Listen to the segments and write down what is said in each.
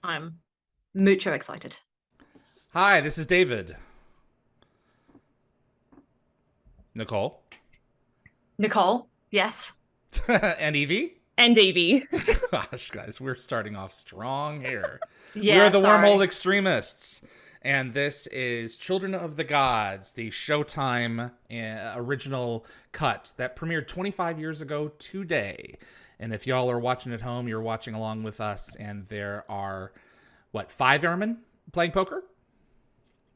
I'm mucho excited. Hi, this is David. Nicole. Nicole, yes. And Evie. And Evie. Gosh, guys, we're starting off strong here. We Yeah, are the sorry. Wormhole Extremists. And this is Children of the Gods, the Showtime original cut that premiered 25 years ago today. And if y'all are watching at home, you're watching along with us. And there are, 5 airmen playing poker?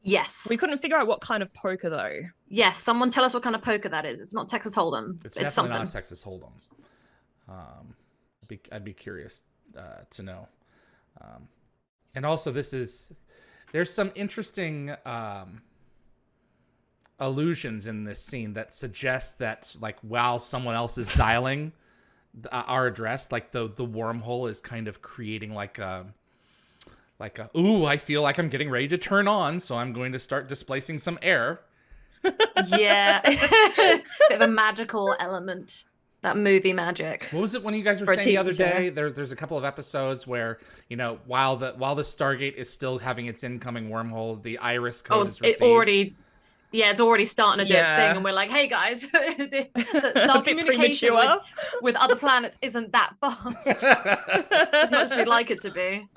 Yes. We couldn't figure out what kind of poker, though. Yes, someone tell us what kind of poker that is. It's not Texas Hold'em. It's It's definitely something. not Texas Hold'em. I'd be curious to know. And also, there's some interesting allusions in this scene that suggest that, like, while someone else is dialing our address, like the wormhole is kind of creating like a ooh, I feel like I'm getting ready to turn on, so I'm going to start displacing some air. Yeah. Bit of a magical element. That movie magic. What was it when you guys were saying the other day? There's a couple of episodes where, while the Stargate is still having its incoming wormhole, the iris code is received. It's already starting to do its thing, and we're like, hey guys, our communication with other planets isn't that fast as much as we'd like it to be.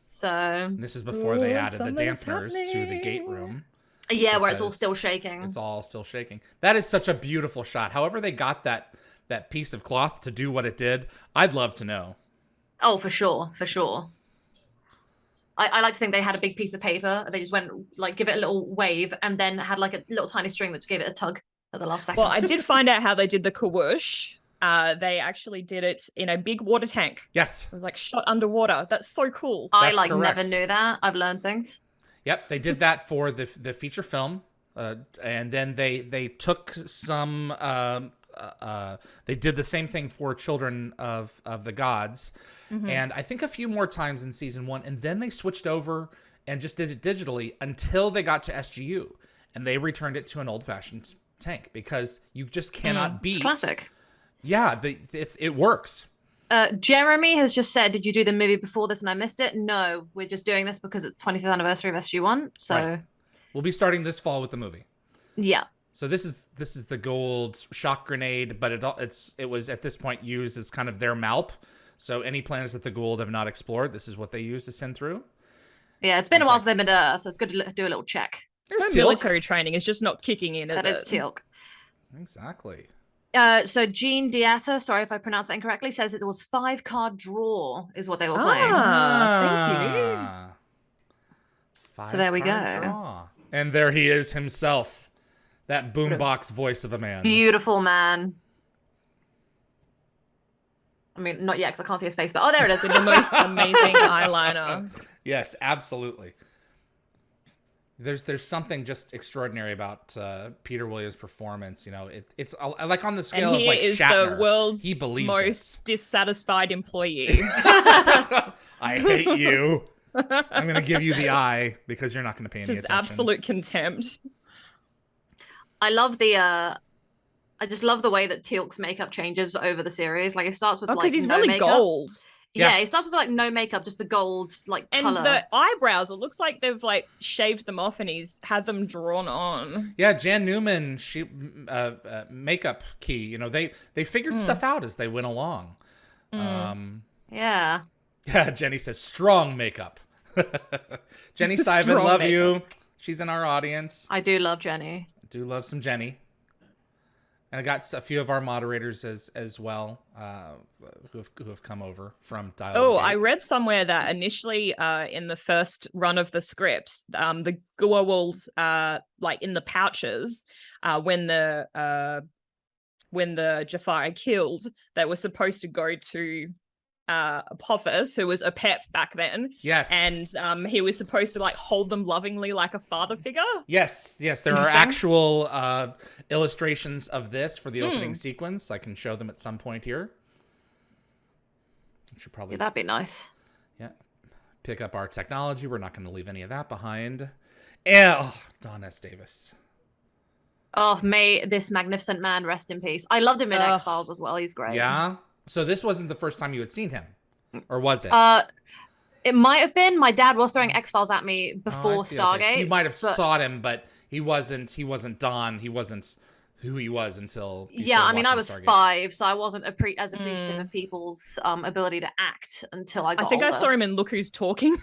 So and this is before they added the dampeners to the gate room. Yeah, where it's all still shaking. It's all still shaking. That is such a beautiful shot. However they got that piece of cloth to do what it did, I'd love to know. Oh, for sure. I like to think they had a big piece of paper. They just went, like, give it a little wave and then had, like, a little tiny string that just gave it a tug at the last second. Well, I did find out how they did the kawoosh. They actually did it in a big water tank. Yes. It was, like, shot underwater. That's so cool. That's correct. Never knew that. I've learned things. Yep, they did that for the feature film, and then they took some. They did the same thing for Children of the Gods, and I think a few more times in season 1, and then they switched over and just did it digitally until they got to SGU, and they returned it to an old-fashioned tank because you just cannot beat. It's classic. Yeah, it works. Jeremy has just said, did you do the movie before this and I missed it? No, we're just doing this because it's 25th anniversary of SG-1. So right. We'll be starting this fall with the movie. Yeah. So this is the gold shock grenade, but it was at this point used as kind of their MALP. So any planets that the Gould have not explored, this is what they use to send through. Yeah, it's been a while since they've been to Earth, so it's good to do a little check. Their military training is just not kicking in, is it? That is Teal'c. Exactly. So Jean Diatta, sorry if I pronounced that incorrectly, says it was 5-card draw is what they were playing. Thank you. So there we go. Draw. And there he is himself. That boombox voice of a man. Beautiful man. I mean, not yet because I can't see his face, but there it is. With the most amazing eyeliner. Yes, absolutely. There's something just extraordinary about Peter Williams' performance. It's like on the scale of like Shatner. He is the world's he believes most dissatisfied employee. I hate you. I'm going to give you the eye because you're not going to pay any attention. Just absolute contempt. I just love the way that Teal'c's makeup changes over the series. Like it starts with because he's no really makeup. Gold. Yeah, he starts with like no makeup, just the gold and color. And the eyebrows, it looks like they've like shaved them off and he's had them drawn on. Yeah, Jan Newman, she makeup key. They figured stuff out as they went along. Yeah. Yeah, Jenny says strong makeup. Jenny Simon, love makeup. You. She's in our audience. I do love Jenny. I do love some Jenny. And I got a few of our moderators as well who have come over from Dial. Oh, I read somewhere that initially in the first run of the script, the GateWorld like in the pouches when the Jafar killed, they were supposed to go to Apophis, who was a pet back then. Yes. And he was supposed to like hold them lovingly like a father figure. Yes. There are actual illustrations of this for the opening sequence. I can show them at some point here. I should probably that'd be nice. Yeah. Pick up our technology. We're not going to leave any of that behind. Don S. Davis. Oh, may this magnificent man rest in peace. I loved him in X-Files as well. He's great. Yeah. So this wasn't the first time you had seen him. or was it? It might have been. My dad was throwing X-Files at me before Stargate. Okay. So you might have sought him, but he wasn't Don. He wasn't who he was until. Yeah, I mean, I was Stargate. 5, so I wasn't as appreciative of people's ability to act until I got older. I saw him in Look Who's Talking.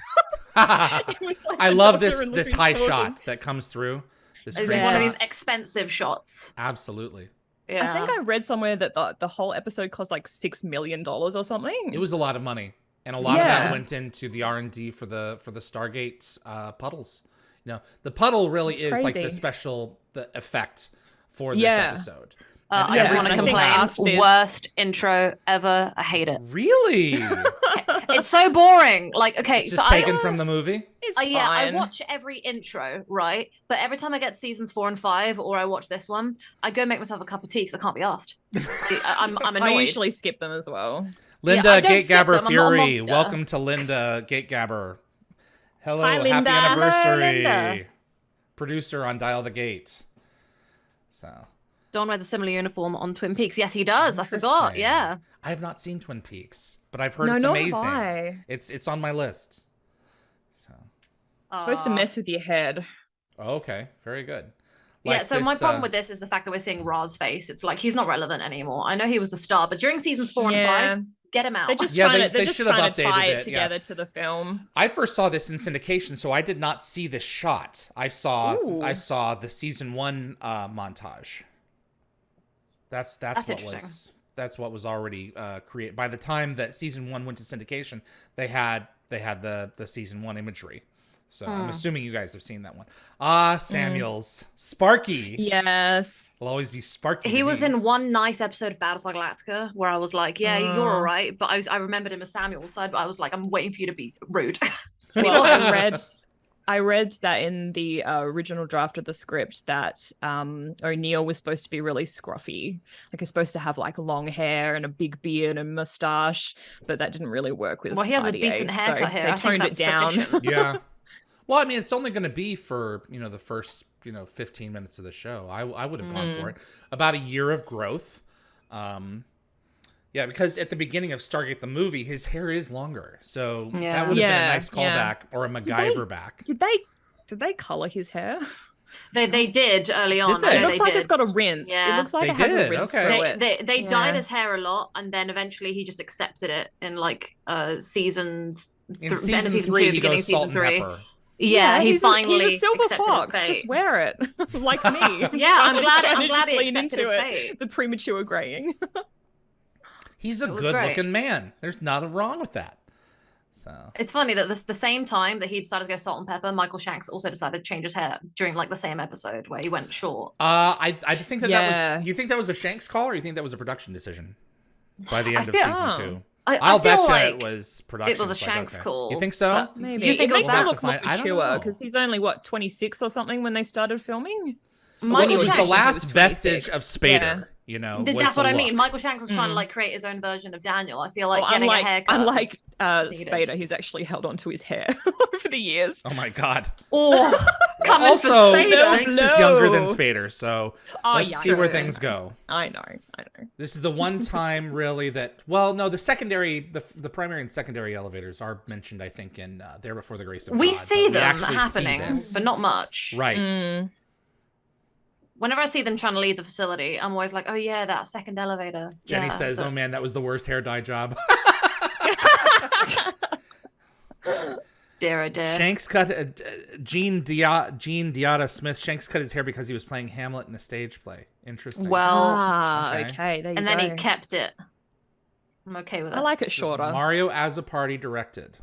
I love this high shot that comes through. It's one of these expensive shots. Absolutely. Yeah. I think I read somewhere that the whole episode cost like $6 million or something. It was a lot of money. And a lot of that went into the R&D for the Stargate's puddles. You know, the puddle really is crazy. like the effect for this episode. I just want to complain. Worst intro ever. I hate it. Really? It's so boring. Like, okay, it's just taken from the movie? It's fine. Yeah, I watch every intro, right? But every time I get seasons 4 and 5, or I watch this one, I go make myself a cup of tea because I can't be asked. I'm annoyed. I usually skip them as well. Linda Gategabber Fury, welcome to Linda Gategabber. Hello, hi, Linda. Happy anniversary. Hello, Linda. Producer on Dial the Gate. So Don wears a similar uniform on Twin Peaks. Yes, he does. I forgot. Yeah. I have not seen Twin Peaks, but I've heard it's amazing. It's on my list. So it's supposed to mess with your head. Oh, okay, very good. Like so my problem with this is the fact that we're seeing Ra's face. It's like he's not relevant anymore. I know he was the star, but during seasons 4 and 5, get him out. They're just trying to tie it together to the film. I first saw this in syndication, so I did not see this shot. I saw the season 1 montage. That's what was already created. By the time that season 1 went to syndication, they had the season 1 imagery. So I'm assuming you guys have seen that one. Samuels. Sparky. Yes. Will always be Sparky. He was in one nice episode of Battlestar Galactica where I was like, yeah, you're all right. But I remembered him as Samuel's side, but I was like, I'm waiting for you to be rude. Well, I read that in the original draft of the script that O'Neill was supposed to be really scruffy. Like he's supposed to have like long hair and a big beard and mustache, but that didn't really work with he has a decent haircut here. They toned it down. Yeah. Well, I mean, it's only going to be for, the first, 15 minutes of the show. I would have gone for it. About a year of growth. Yeah, because at the beginning of Stargate the movie, his hair is longer. So that would have been a nice callback or a MacGyver back. Did they color his hair? They did early on. It looks like it's got a rinse. Yeah. It looks like it has a rinse through it. They dyed his hair a lot, and then eventually he just accepted it in like season 3, beginning of season 3. Yeah, he finally he's a silver accepted fox. his fate. Just wear it, like me. Yeah, I'm glad he accepted his fate. The premature graying. He's a good-looking man. There's nothing wrong with that. So it's funny that the same time that he decided to go salt and pepper, Michael Shanks also decided to change his hair during like the same episode where he went short. I think that was. You think that was a Shanks call, or you think that was a production decision by the end of season 2? I'll bet you it was production. It was a Shanks call. You think so? Maybe. You think it makes him look more mature because he's only 26 or something when they started filming. He was the last vestige of Spader. That's what I mean. Michael Shanks was trying to create his own version of Daniel. I feel like getting a haircut. Unlike Spader, he's actually held on to his hair over the years. Oh my god. Oh, also, Shanks is younger than Spader, so let's see where things go. I know. This is the one time really that. Well, no, the secondary, the primary and secondary elevators are mentioned. I think in There Before the Grace of God. We see them happening, but not much. Right. Whenever I see them trying to leave the facility, I'm always like, oh yeah, that second elevator. Jenny says, oh man, that was the worst hair dye job. Dear, oh dear. Shanks cut, Gene Diotta Smith, Shanks cut his hair because he was playing Hamlet in a stage play. Interesting. Well, okay, there you go. And then he kept it. I'm okay with it. I like it shorter. Mario Azzopardi directed.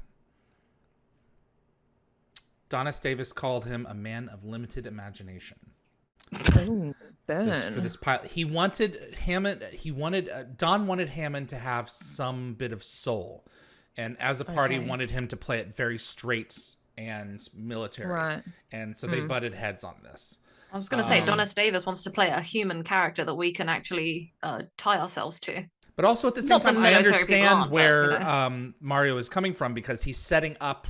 Donna Davis called him a man of limited imagination. Ooh, burn. For this pilot, Don wanted Hammond to have some bit of soul, and Azzopardi wanted him to play it very straight and military, right? And so they butted heads on this. I was going to say, Donna Davis wants to play a human character that we can actually tie ourselves to. But also at the same time, I understand where Mario is coming from because he's setting up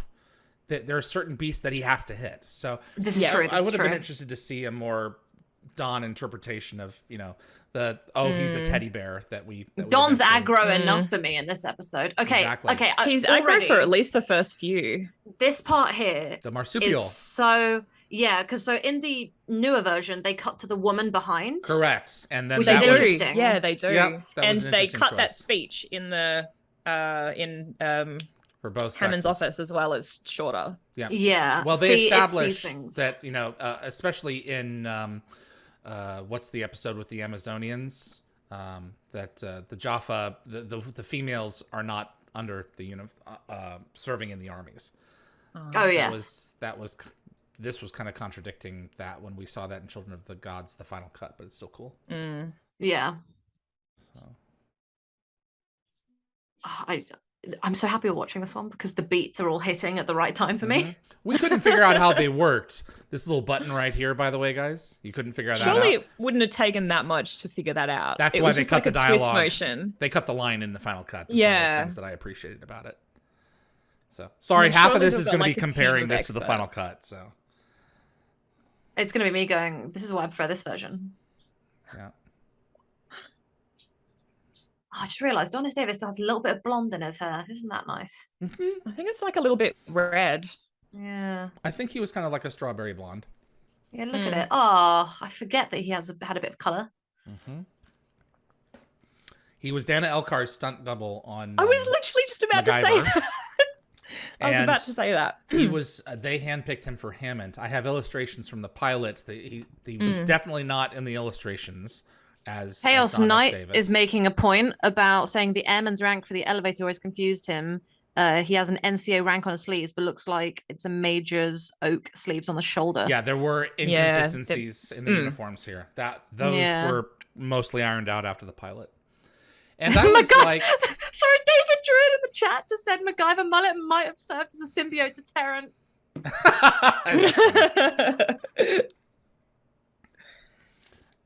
that there are certain beasts that he has to hit. So this is true. I would have been interested to see a more Don interpretation of, he's a teddy bear that we Don's eventually... aggro enough for me in this episode. Okay, Exactly. okay. He's aggro for at least the first few. This part here the marsupial. is so... Yeah, because so in the newer version, they cut to the woman behind. Correct. And then Which that is was... interesting. Yeah, they do. Yep, and they cut choice. that speech in the for both Hammond's sexes. office as well. It's shorter. Yeah. Yeah. Well, they See, established it's these things. that, especially in what's the episode with the Amazonians, that the Jaffa, the females are not under the serving in the armies. Oh yes. This was kind of contradicting that when we saw that in Children of the Gods, the final cut, but it's still cool. Yeah. So I'm so happy we're watching this one because the beats are all hitting at the right time for me. We couldn't figure out how they worked. This little button right here, by the way, guys, you couldn't figure that out. Surely it wouldn't have taken that much to figure that out. That's it why was they just cut like the a dialogue. twist motion. They cut the line in the final cut. That's one of the Yeah. things that I appreciated about it. So sorry, I'm half sure of this they've is got, going to like, be a team comparing of this to the final experts. cut. So It's going to be me going, this is why I prefer this version. yeah. I just realised Donis Davis still has a little bit of blonde in his hair. Isn't that nice? I think it's like a little bit red. Yeah. I think he was kind of like a strawberry blonde. Yeah, look at it. Oh, I forget that he had a bit of colour. He was Dana Elkar's stunt double on. I was literally just about to say MacGyver. that. I was about to say that. He was. They handpicked him for Hammond. I have illustrations from the pilot. He was definitely not in the illustrations as Chaos Donis Knight Davis. is making a point about saying the airman's rank for the elevator always confused him. He has an NCO rank on his sleeves, but looks like it's a major's oak sleeves on the shoulder. Yeah, there were inconsistencies in the uniforms here. Those were mostly ironed out after the pilot. And I was like, sorry, David Druid in the chat just said MacGyver mullet might have served as a symbiote deterrent.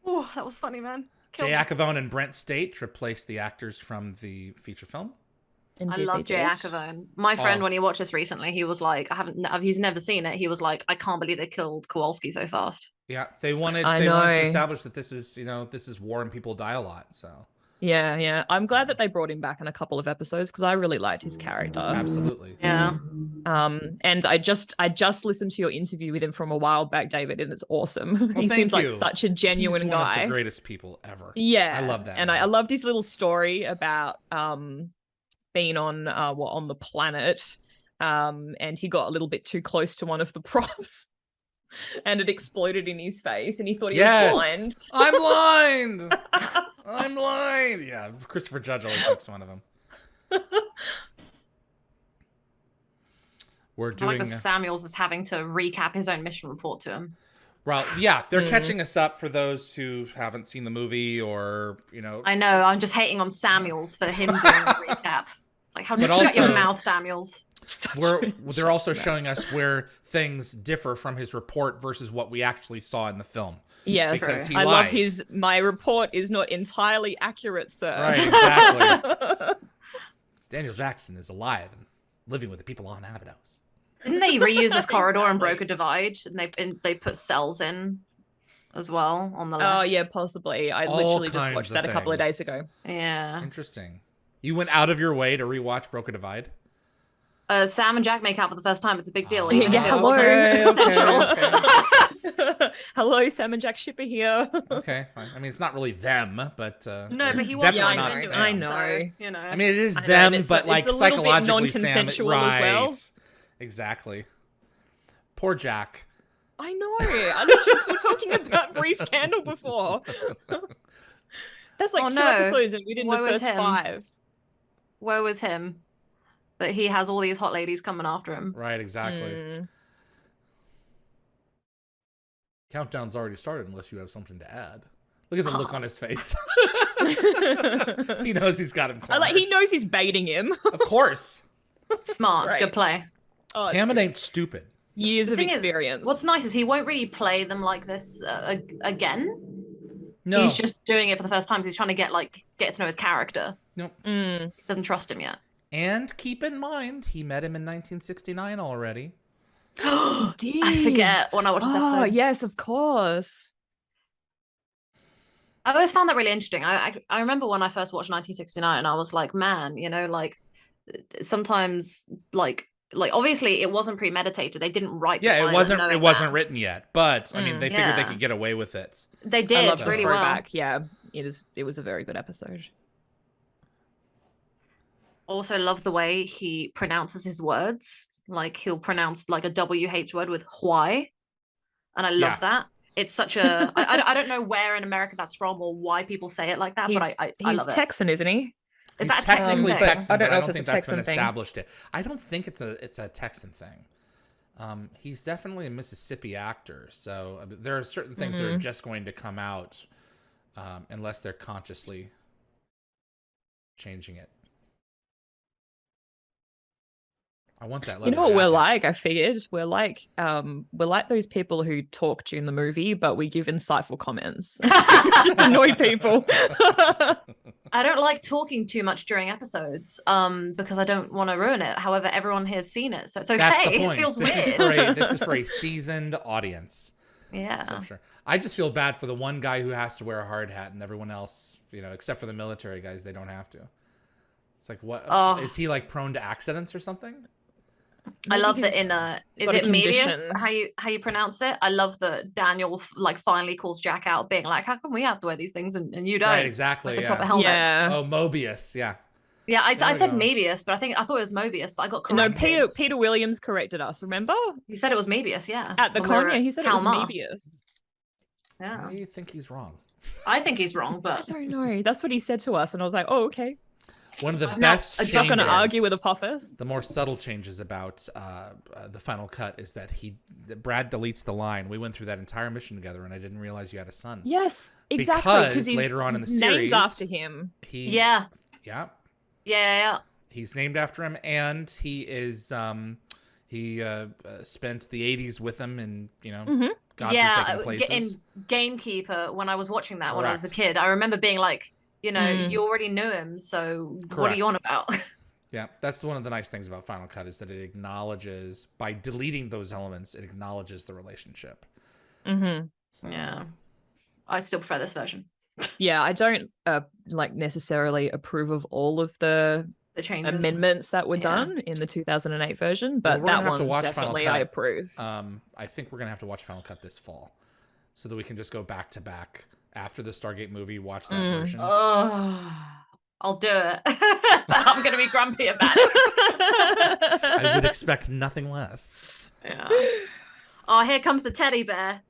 Oh, that was funny, man. Jay Acavone and Brent State replaced the actors from the feature film. I love Jay Acavone. My friend, when he watched this recently, he was like, he's never seen it. He was like, I can't believe they killed Kowalski so fast. Yeah, they wanted to establish that this is war and people die a lot. So yeah. I'm glad that they brought him back in a couple of episodes because I really liked his character. Absolutely. Yeah. And I just listened to your interview with him from a while back, David, and it's awesome. He seems like such a genuine He's guy. one of the greatest people ever. Yeah, I love that. And I loved his little story about being on the planet, and he got a little bit too close to one of the props. And it exploded in his face, and he thought he was blind. I'm blind. I'm blind. Yeah, Christopher Judge always makes fun of him. We're doing. I like that Samuels is having to recap his own mission report to him. Well, yeah, they're catching us up for those who haven't seen the movie or, I know. I'm just hating on Samuels for him doing a recap. Like, shut your mouth, Samuels. They're also showing us where things differ from his report versus what we actually saw in the film. Yes, because he I lied. love my report is not entirely accurate, sir. Right, exactly. Daniel Jackson is alive and living with the people on Abydos. Didn't they reuse this corridor and broke a divide? And they put cells in as well on the left. Oh yeah, possibly. I literally just watched that a couple of days ago. Yeah. Interesting. You went out of your way to rewatch Broke a Divide? Sam and Jack make out for the first time. It's a big deal. Hello. Central. Hello, Sam and Jack Shipper here. Okay, fine. I mean, it's not really them, but no, but he was definitely not married, Sam. I know. So, I mean, it is them, but like it's a psychologically bit Sam. non-consensual Right. as well. Exactly. Poor Jack. I know. I literally was talking about Brief Candle before. That's like 2 episodes within the first 5. Woe is him that he has all these hot ladies coming after him. Right, exactly. Countdown's already started unless you have something to add. Look at the look on his face. He knows he's got him cornered. He knows he's baiting him. Of course. Smart. It's good play. Oh, Hammond ain't stupid. Years of experience. What's nice is he won't really play them like this again. No. He's just doing it for the first time because he's trying to get to know his character. Nope. He doesn't trust him yet. And keep in mind, he met him in 1969 already. I forget when I watched this episode. Oh, yes, of course. I always found that really interesting. I remember when I first watched 1969, and I was like, man, like sometimes like obviously it wasn't premeditated. They didn't write the Yeah, pilot it wasn't written yet, but I mean, they figured they Yeah. could get away with it. They I did love the really well. throwback. Yeah, it was a very good episode. Also love the way he pronounces his words. Like he'll pronounce like a WH word with why, and I love that. It's such a I don't know where in America that's from or why people say it like that, but I love He's it. Texan, isn't he? Is He's that a Texan technically thing? Texan, I don't but know I if don't it's a think that's been Texan thing. established it. I don't think it's a Texan thing. He's definitely a Mississippi actor, so there are certain things that are just going to come out unless they're consciously changing it. I want that. You know what we're like? I figured we're like those people who talk during the movie, but we give insightful comments. Just annoy people. I don't like talking too much during episodes, because I don't want to ruin it. However, everyone here has seen it, so it's okay. That's the point. It feels this weird. This is for a seasoned audience. Yeah. So sure. I just feel bad for the one guy who has to wear a hard hat, and everyone else, except for the military guys, they don't have to. It's like, what is he like prone to accidents or something? I love that in is it Medius how you pronounce it? I love that Daniel like finally calls Jack out, being like, how come we have to wear these things and you don't? Right, exactly. Like the proper helmets. Yeah. Oh, Mobius, yeah. Yeah, I said Mebius, but I thought it was Mobius, but I got corrected. No, Peter Williams corrected us, remember? He said it was Mebius, yeah. At the con, yeah, he said Kalmar. it was Mebius. Yeah. Why do you think he's wrong? I think he's wrong, but I don't know. That's what he said to us, and I was like, oh, okay. One of the best changes, I'm not going to argue with Apophis. The more subtle changes about the final cut is that Brad deletes the line, "We went through that entire mission together, and I didn't realize you had a son." Yes, exactly. Because later on in the series, named after him. Yeah. He's named after him, and he is he spent the 80s with him in godforsaken places. In Gamekeeper, when I was watching that when I was a kid, I remember being like, you already knew him, so what are you on about? Yeah, that's one of the nice things about Final Cut is that it acknowledges, by deleting those elements, it acknowledges the relationship. Mm-hmm. So. Yeah, I still prefer this version. Yeah, I don't necessarily approve of all of the changes, amendments that were done in the 2008 version, but that one definitely I approve. I think we're gonna have to watch Final Cut this fall, so that we can just go back to back after the Stargate movie, watch that version. Oh, I'll do it. I'm gonna be grumpy about it. I would expect nothing less. Yeah. Oh, here comes the teddy bear.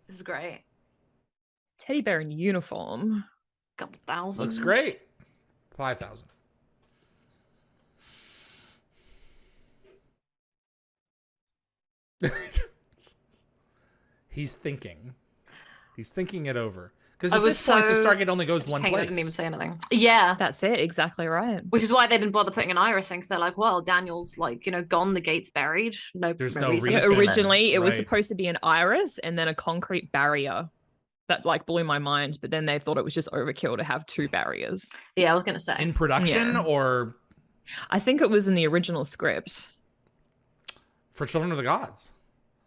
This is great. Teddy bear in uniform. Couple thousand. Looks great. 5,000. He's thinking. He's thinking it over. Because at this point, the Stargate only goes one place. I didn't even say anything. Yeah. That's it. Exactly right. Which is why they didn't bother putting an iris in, because they're like, well, Daniel's like, gone, the gate's buried. There's no reason. Originally, it was supposed to be an iris and then a concrete barrier. That like blew my mind, but then they thought it was just overkill to have two barriers. Yeah, I was going to say. In production or? I think it was in the original script. For Children of the Gods?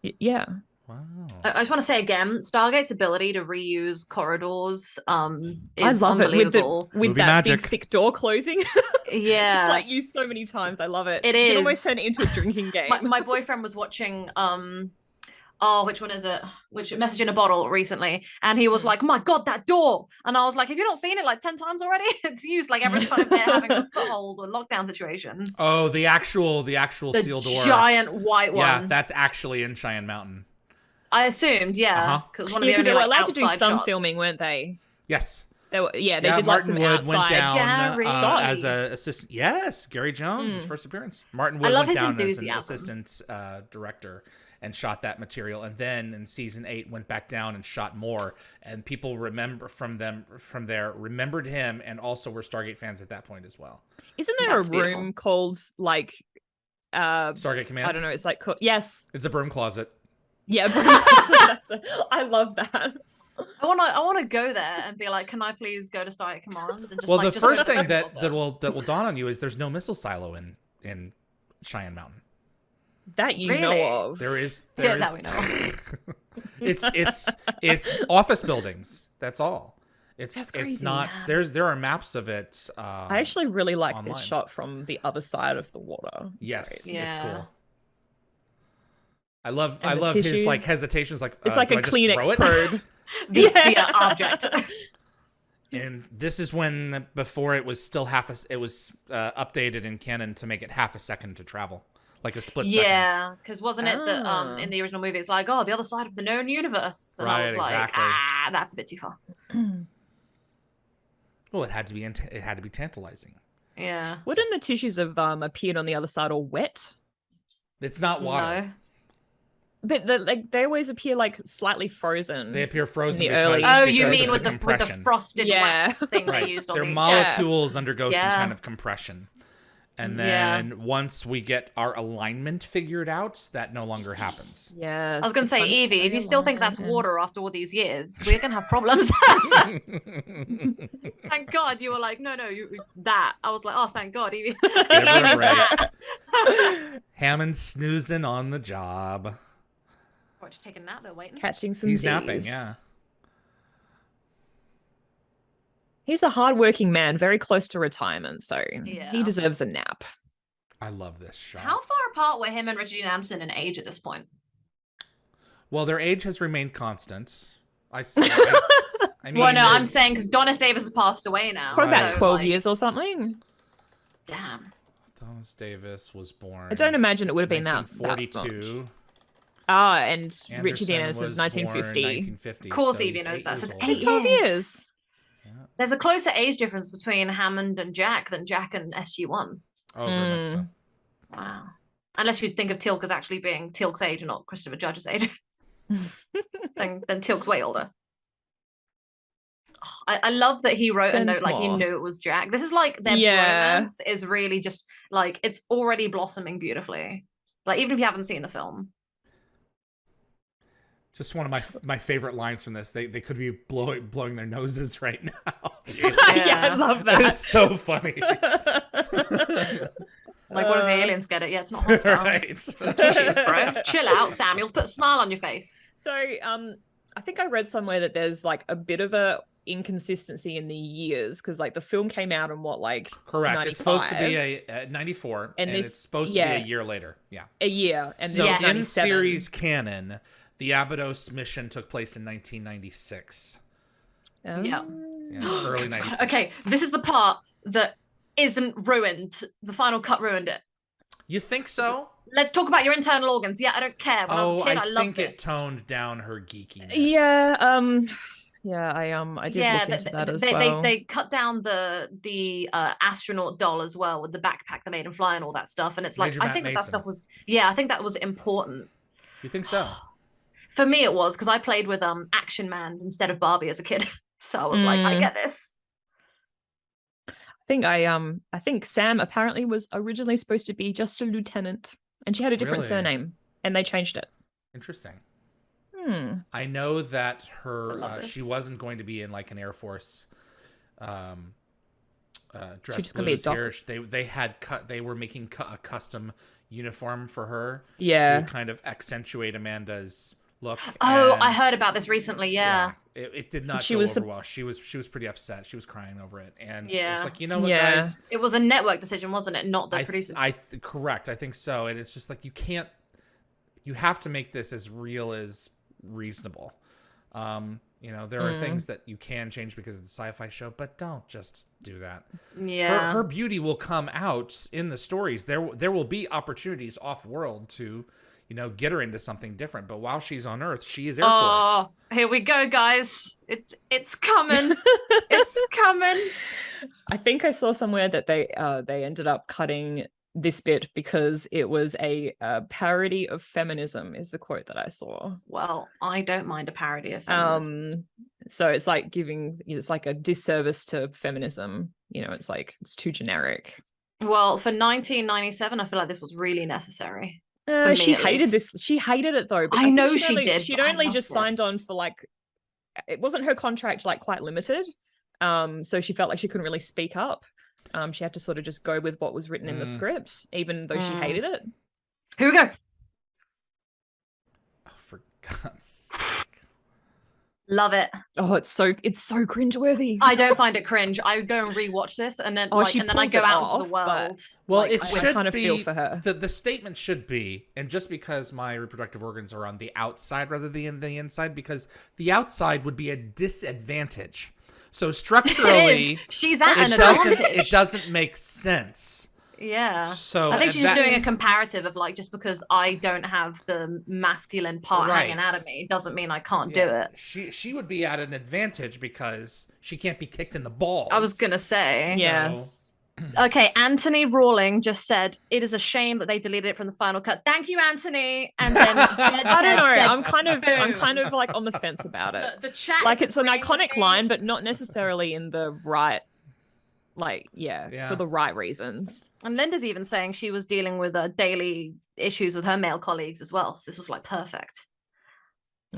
Yeah. Wow. I just want to say again, Stargate's ability to reuse corridors is I love unbelievable. It with that magic. Big thick door closing. Yeah. It's like used so many times. I love it. It You is. can almost turn it into a drinking game. My boyfriend was watching which one is it? Which Message in a Bottle recently, and he was like, "My God, that door!" And I was like, "Have you not seen it like 10 times already? It's used like every time they're having a foothold or lockdown situation." Oh, the actual steel door, giant white one. Yeah, that's actually in Cheyenne Mountain. I assumed, yeah, because one of the only they were allowed outside to do some shots. filming, weren't they? Yes. They did lots Martin of Wood outside. went down as an assistant. Yes, Gary Jones, his first appearance. Martin Wood went down as an assistant director and shot that material, and then in season 8 went back down and shot more. And people remembered him, and also were Stargate fans at that point as well. Isn't there a room called like Stargate Command? I don't know. It's like yes, it's a broom closet. Yeah, broom closet. I love that. I want to go there and be like, can I please go to Stargate Command? And just, the first thing that will dawn on you is there's no missile silo in Cheyenne Mountain. That you Really? know of. There is that we know. it's office buildings. That's all. That's crazy. It's not. There are maps of it. I actually really like online. this shot from the other side of the water. Yes, great. it's Yeah. cool. I love tissues. his like hesitations. Like It's like do a I just Kleenex throw it? probe. The object. And this is when before it was still updated in canon to make it half a second to travel, like a split second. Yeah, because wasn't it that in the original movie it's like, oh, the other side of the known universe, and I was like, exactly. That's a bit too far. Well, it had to be tantalizing. Yeah. Wouldn't the tissues have appeared on the other side all wet? It's not water. No. But they always appear like slightly frozen. They appear frozen. In the because, early- Oh, because you of mean with the compression. frosted Yeah. wax thing Right. they used on Their the molecules undergo some Yeah. kind of compression. And then once we get our alignment figured out, that no longer happens. Yes. I was going to say, Evie, if you still think that's water after all these years, we're going to have problems. Thank God you were like, no, that. I was like, oh, thank God, Evie. Give her a break. Hammond snoozing on the job. What, you taking a nap? They're waiting. Catching some He's Z's. napping, yeah. He's a hardworking man, very close to retirement, so Yeah. he deserves a nap. I love this shot. How far apart were him and Richard Dean Anderson in age at this point? Well, their age has remained constant. I mean, Well, no, I'm saying because Donis Davis has passed away now. It's probably about Right. 12 years or something. Damn. Thomas Davis was born. I don't imagine it would have been that 1942. much. Ah, and Richard Dean Anderson Anderson's was born 1950. 1950. Of course so Evie he's knows 8 that. years So it's old. 8 12 years. There's a closer age difference between Hammond and Jack than Jack and SG-1. Oh, very much so. Wow. Unless you think of Teal'c as actually being Teal'c's age and not Christopher Judge's age. then Teal'c's way older. I love that he wrote a note like he knew it was Jack. This is like their bromance is really just like it's already blossoming beautifully. Like even if you haven't seen the film. Just one of my favorite lines from this. They could be blowing their noses right now. Yeah, I love that. It's so funny. Like, what if the aliens get it? Yeah, it's not hostile. Right. It's some tissues, bro. Chill out, Samuels. Put a smile on your face. So, I think I read somewhere that there's like a bit of a inconsistency in the years because like the film came out in what, like Correct. 95? It's supposed to be a 94, and it's supposed to be a year later. Yeah. A year. And so this is in 97. series canon, the Abydos mission took place in 1996. Oh. Yeah. Early 96. Okay, this is the part that isn't ruined. The final cut ruined it. You think so? Let's talk about your internal organs. Yeah, I don't care. When I was a kid, I loved think this. it toned down her geekiness. Yeah, I did look into that as well. They cut down the astronaut doll as well with the backpack they made him fly and all that stuff. And it's like Major I Matt think that Mason. stuff was I think that was important. You think so? For me, it was because I played with Action Man instead of Barbie as a kid, so I was like, I get this. I think Sam apparently was originally supposed to be just a lieutenant, and she had a different Really? surname, and they changed it. Interesting. I know that love she this. wasn't going to be in like an Air Force dress just gonna be a blues here. They were making a custom uniform for her Yeah. to kind of accentuate Amanda's look. Oh, and I heard about this recently. Yeah. it did not She go was over well. She was pretty upset. She was crying over it, and it Yeah. was like, you know what, Yeah. guys, It was a network decision, wasn't it? Not the producers. correct. I think so. And it's just like you have to make this as real as reasonable. There are things that you can change because it's a sci-fi show, but don't just do that. Yeah. Her beauty will come out in the stories. There will be opportunities off-world to, get her into something different. But while she's on Earth, she is Air Force. Oh, here we go, guys. It's coming. It's coming. I think I saw somewhere that they ended up cutting this bit because it was a parody of feminism, is the quote that I saw. Well, I don't mind a parody of feminism. So it's like it's like a disservice to feminism. It's like it's too generic. Well, for 1997, I feel like this was really necessary. For She me, at hated least. this. She hated it though. I think know she did, She'd but I only loved just it. signed on for like, it wasn't her contract like quite limited. So she felt like she couldn't really speak up. She had to sort of just go with what was written in the script, even though she hated it. Here we go. God's sake. Love it. Oh, it's so cringeworthy. I don't find it cringe. I go and rewatch this, and then and then I go out into the world. Well, it should kind of be. feel for her. The statement should be, and just because my reproductive organs are on the outside rather than the inside, because the outside would be a disadvantage. So structurally, she's at an advantage. It doesn't make sense. Yeah. So I think she's just doing a comparative of like, just because I don't have the masculine part hanging out of me doesn't mean I can't do it. She would be at an advantage because she can't be kicked in the balls. I was gonna say. Yes. Okay, Anthony Rawling just said it is a shame that they deleted it from the final cut. Thank you, Anthony. And then I don't know. I'm kind of like on the fence about it. The chat, like, it's an iconic line, but not necessarily in the right, for the right reasons. And Linda's even saying she was dealing with daily issues with her male colleagues as well. So this was like perfect.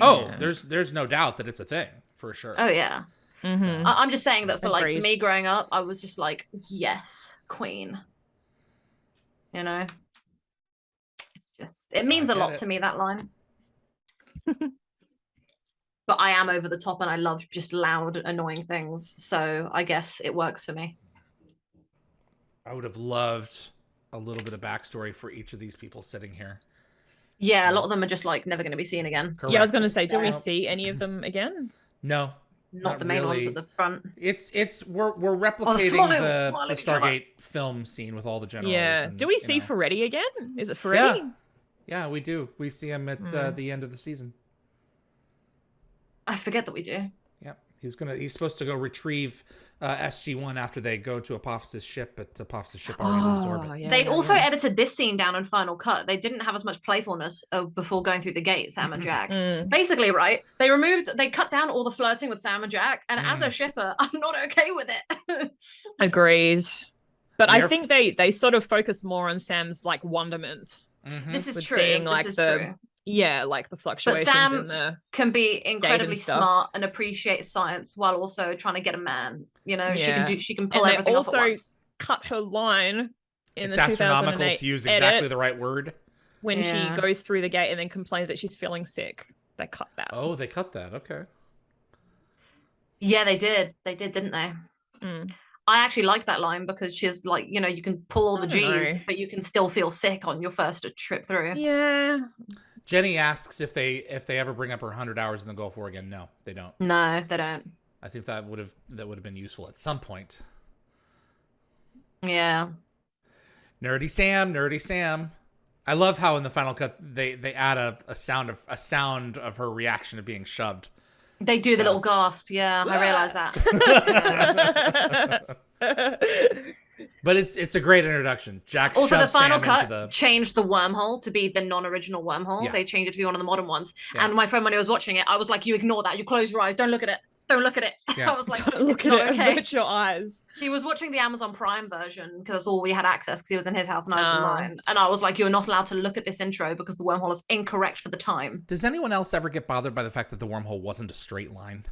Oh, there's no doubt that it's a thing for sure. Oh yeah. Mm-hmm. I'm just saying that for me growing up, I was just like, yes, queen. You know, it means a lot to me, that line. But I am over the top and I love just loud, annoying things. So I guess it works for me. I would have loved a little bit of backstory for each of these people sitting here. Yeah, a lot of them are just like never going to be seen again. Correct. Yeah, I was going to say, do we see any of them again? No. Not the main ones at the front. We're replicating the Stargate film scene with all the generals. Yeah. And, do we see Ferretti again? Is it Ferretti? Yeah, we do. We see him at the end of the season. I forget that we do. Yeah, he's supposed to go retrieve SG-1 after they go to Apophysis' ship, but Apophysis' ship already leaves orbit. Yeah, they also edited this scene down in Final Cut. They didn't have as much playfulness before going through the gate, Sam and Jack. Basically, right, they cut down all the flirting with Sam and Jack, and as a shipper, I'm not okay with it. Agreed. But I think they sort of focus more on Sam's like wonderment. This is true. Seeing, like, true. Yeah, like the fluctuations but Sam in the can be incredibly smart and appreciate science while also trying to get a man. You know, she can pull everything off at once. Cut her line in it's the astronomical to use exactly the right word. When she goes through the gate and then complains that she's feeling sick. They cut that. Oh, they cut that. Okay. Yeah, they did. They did, didn't they? I actually liked that line because she's like, you know, you can pull all the G's, but you can still feel sick on your first trip through. Yeah. Jenny asks if they ever bring up her 100 hours in the Gulf War again. No, they don't. No, they don't. I think that would have been useful at some point. Yeah. Nerdy Sam. I love how in the final cut they add a sound of her reaction to being shoved. They do the little gasp. Yeah, I realize that. But it's a great introduction. Jack also the final Sam cut changed the wormhole to be the non-original wormhole. They changed it to be one of the modern ones. And my friend, when he was watching it, I was like, you ignore that, you close your eyes, don't look at it, I was like, don't look at it, avert your eyes. He was watching the Amazon Prime version because that's all we had access, because he was in his house and I was in mine, and I was like, you're not allowed to look at this intro because the wormhole is incorrect for the time. Does anyone else ever get bothered by the fact that the wormhole wasn't a straight line?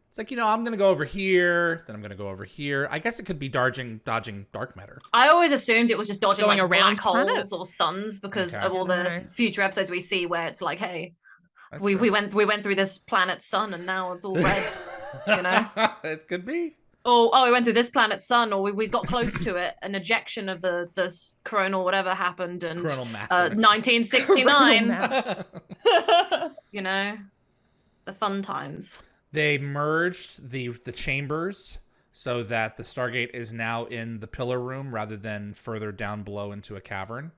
It's like, you know, I'm going to go over here, then I'm going to go over here. I guess it could be dodging dark matter. I always assumed it was just dodging going like around black holes planets or suns because of all the future episodes we see where it's like, hey, we went through this planet's sun and now it's all red, you know? It could be. Oh, we went through this planet's sun, or we got close to it. An ejection of the coronal whatever happened, and 1969. You know, the fun times. They merged the chambers so that the Stargate is now in the pillar room rather than further down below into a cavern.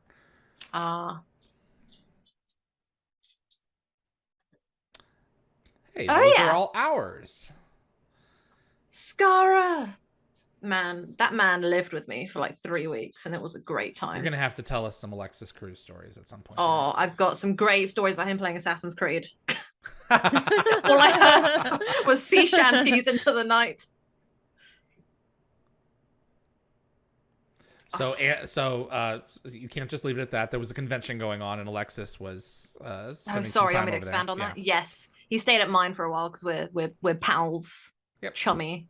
Hey, those are all ours. Skara. Man, that man lived with me for like 3 weeks and it was a great time. You're going to have to tell us some Alexis Cruz stories at some point. Oh, I've got some great stories about him playing Assassin's Creed. All I heard was sea shanties into the night. So you can't just leave it at that. There was a convention going on, and Alexis was spending some time want me to expand on that? Yes, he stayed at mine for a while because we're pals. Yep. Chummy.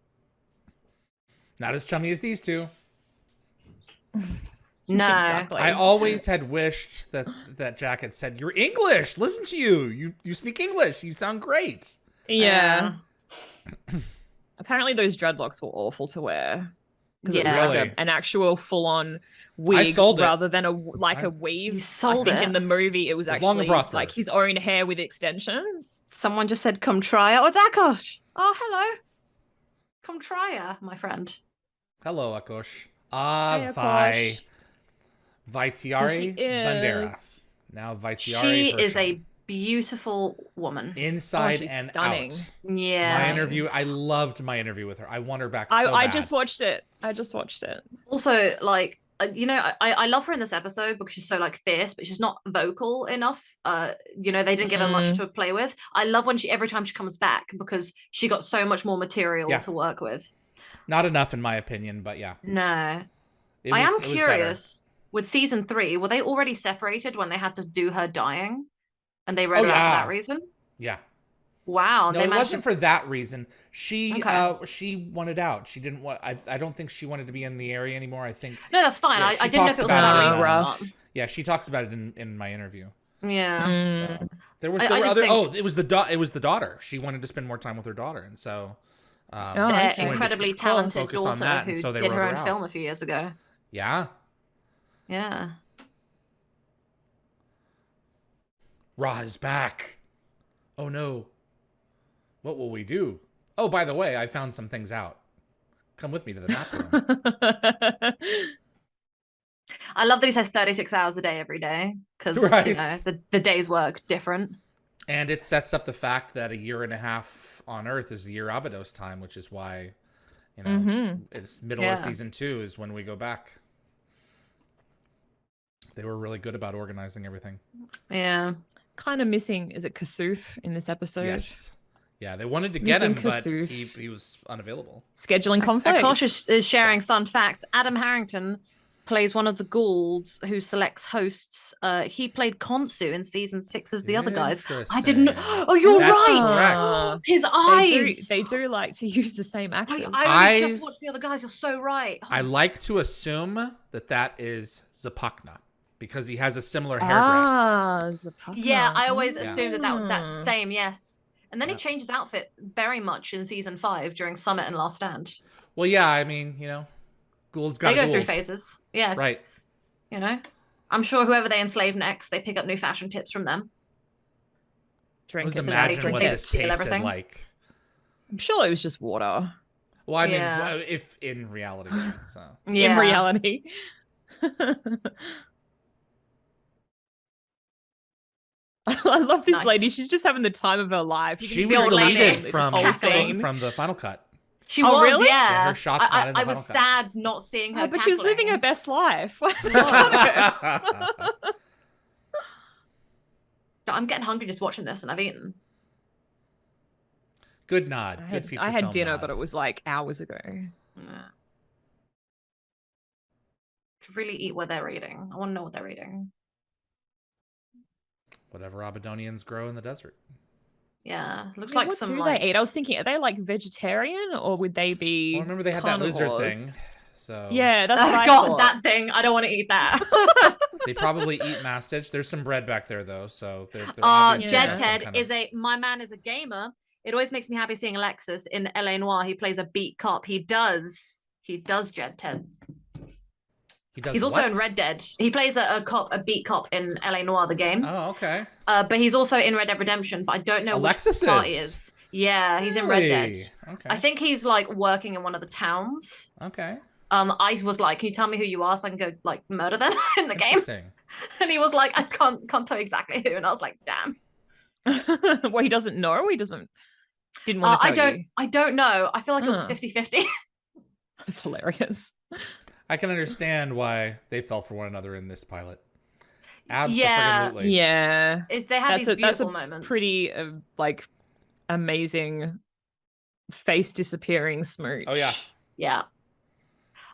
Not as chummy as these two. No. Exactly. I always had wished that Jack had said, "You're English. Listen to you. You speak English. You sound great." Yeah. Apparently those dreadlocks were awful to wear. Because it was Really? like an actual full-on wig rather than a weave. You sold I think it. in the movie it was actually like his own hair with extensions. Someone just said, "Come try it." Oh, it's Akosh. Oh, hello. Come try her, my friend. Hello, Akosh. Hey, Akosh. Vaitiari Bandera. Now Vaitiari She Hershon. is a beautiful woman. Inside she's and stunning. out. Yeah. My interview, I loved my interview with her. I want her back so I bad. just watched it. Also, like, you know, I love her in this episode because she's so like fierce, but she's not vocal enough. You know, they didn't give her much to play with. I love when every time she comes back because she got so much more material to work with. Not enough in my opinion, but yeah. No. I am curious, with season 3, were they already separated when they had to do her dying? And they wrote her out for that reason? Yeah. Wow. No, it wasn't for that reason. She wanted out. She didn't want. I don't think she wanted to be in the area anymore. I think. No, that's fine. I didn't know if it was for that reason or not. Yeah, she talks about it in my interview. Yeah. So, there were other. Oh, it was the daughter. She wanted to spend more time with her daughter, and so. Their incredibly talented daughter who so did her own film a few years ago. Yeah. Yeah. Ra is back. Oh no. What will we do? Oh, by the way, I found some things out. Come with me to the map room. I love that he says 36 hours a day every day because you know the day's work different. And it sets up the fact that a year and a half on Earth is a year Abydos time, which is why, you know, it's middle of season 2 is when we go back. They were really good about organizing everything. Yeah. Kind of missing, is it Kasuf in this episode? Yes. Yeah, they wanted to get him, but he was unavailable. Scheduling conflicts. Akosh is sharing fun facts. Adam Harrington plays one of the Goulds who selects hosts. He played Konsu in season 6 as the other guys. I didn't know. Oh, you're right. His eyes. They do like to use the same accent. I just watched the other guys. You're so right. I like to assume that is Zapakna because he has a similar hairdress. Zapakna. Yeah, I always assumed that same, yes. And then he changed his outfit very much in season 5 during Summit and Last Stand. Well, yeah, I mean, you know, Gould's got They go through phases. Yeah. Right. You know? I'm sure whoever they enslave next, they pick up new fashion tips from them. I was imagine what this tasted like. I'm sure it was just water. Well, I mean, if in reality. So. Yeah. In reality. I love this lady. She's just having the time of her life. She was deleted from the final cut. She was, really? Yeah. Her shot's not in the I was sad not seeing her. But she was living her best life. I'm getting hungry just watching this, and I've eaten. Good nod. Good feature film. I had dinner, nod. but it was like hours ago. Could really eat what they're eating. I want to know what they're eating. Whatever Abydonians grow in the desert. Yeah, looks like some. What do they eat? I was thinking, are they like vegetarian or would they be? Well, remember they had that lizard thing. So yeah, that's what I God, thought. that thing. I don't want to eat that. They probably eat mastage. There's some bread back there though, so they're Jed Ted is my man is a gamer. It always makes me happy seeing Alexis in L.A. Noire. He plays a beat cop. He does Jed Ted. He's also in Red Dead. He plays a beat cop in L.A. Noire, the game. Oh, okay. But he's also in Red Dead Redemption, but I don't know which part he is. Yeah, he's in Red Dead. Okay. I think he's like working in one of the towns. Okay. I was like, can you tell me who you are so I can go like murder them in the game? And he was like, I can't tell you exactly who. And I was like, damn. Well, he doesn't know. Didn't want to tell you. I don't know. I feel like it was 50-50. That's hilarious. I can understand why they fell for one another in this pilot. Absolutely. Yeah. They had these beautiful moments. Pretty like amazing face disappearing smooch. Oh yeah. Yeah.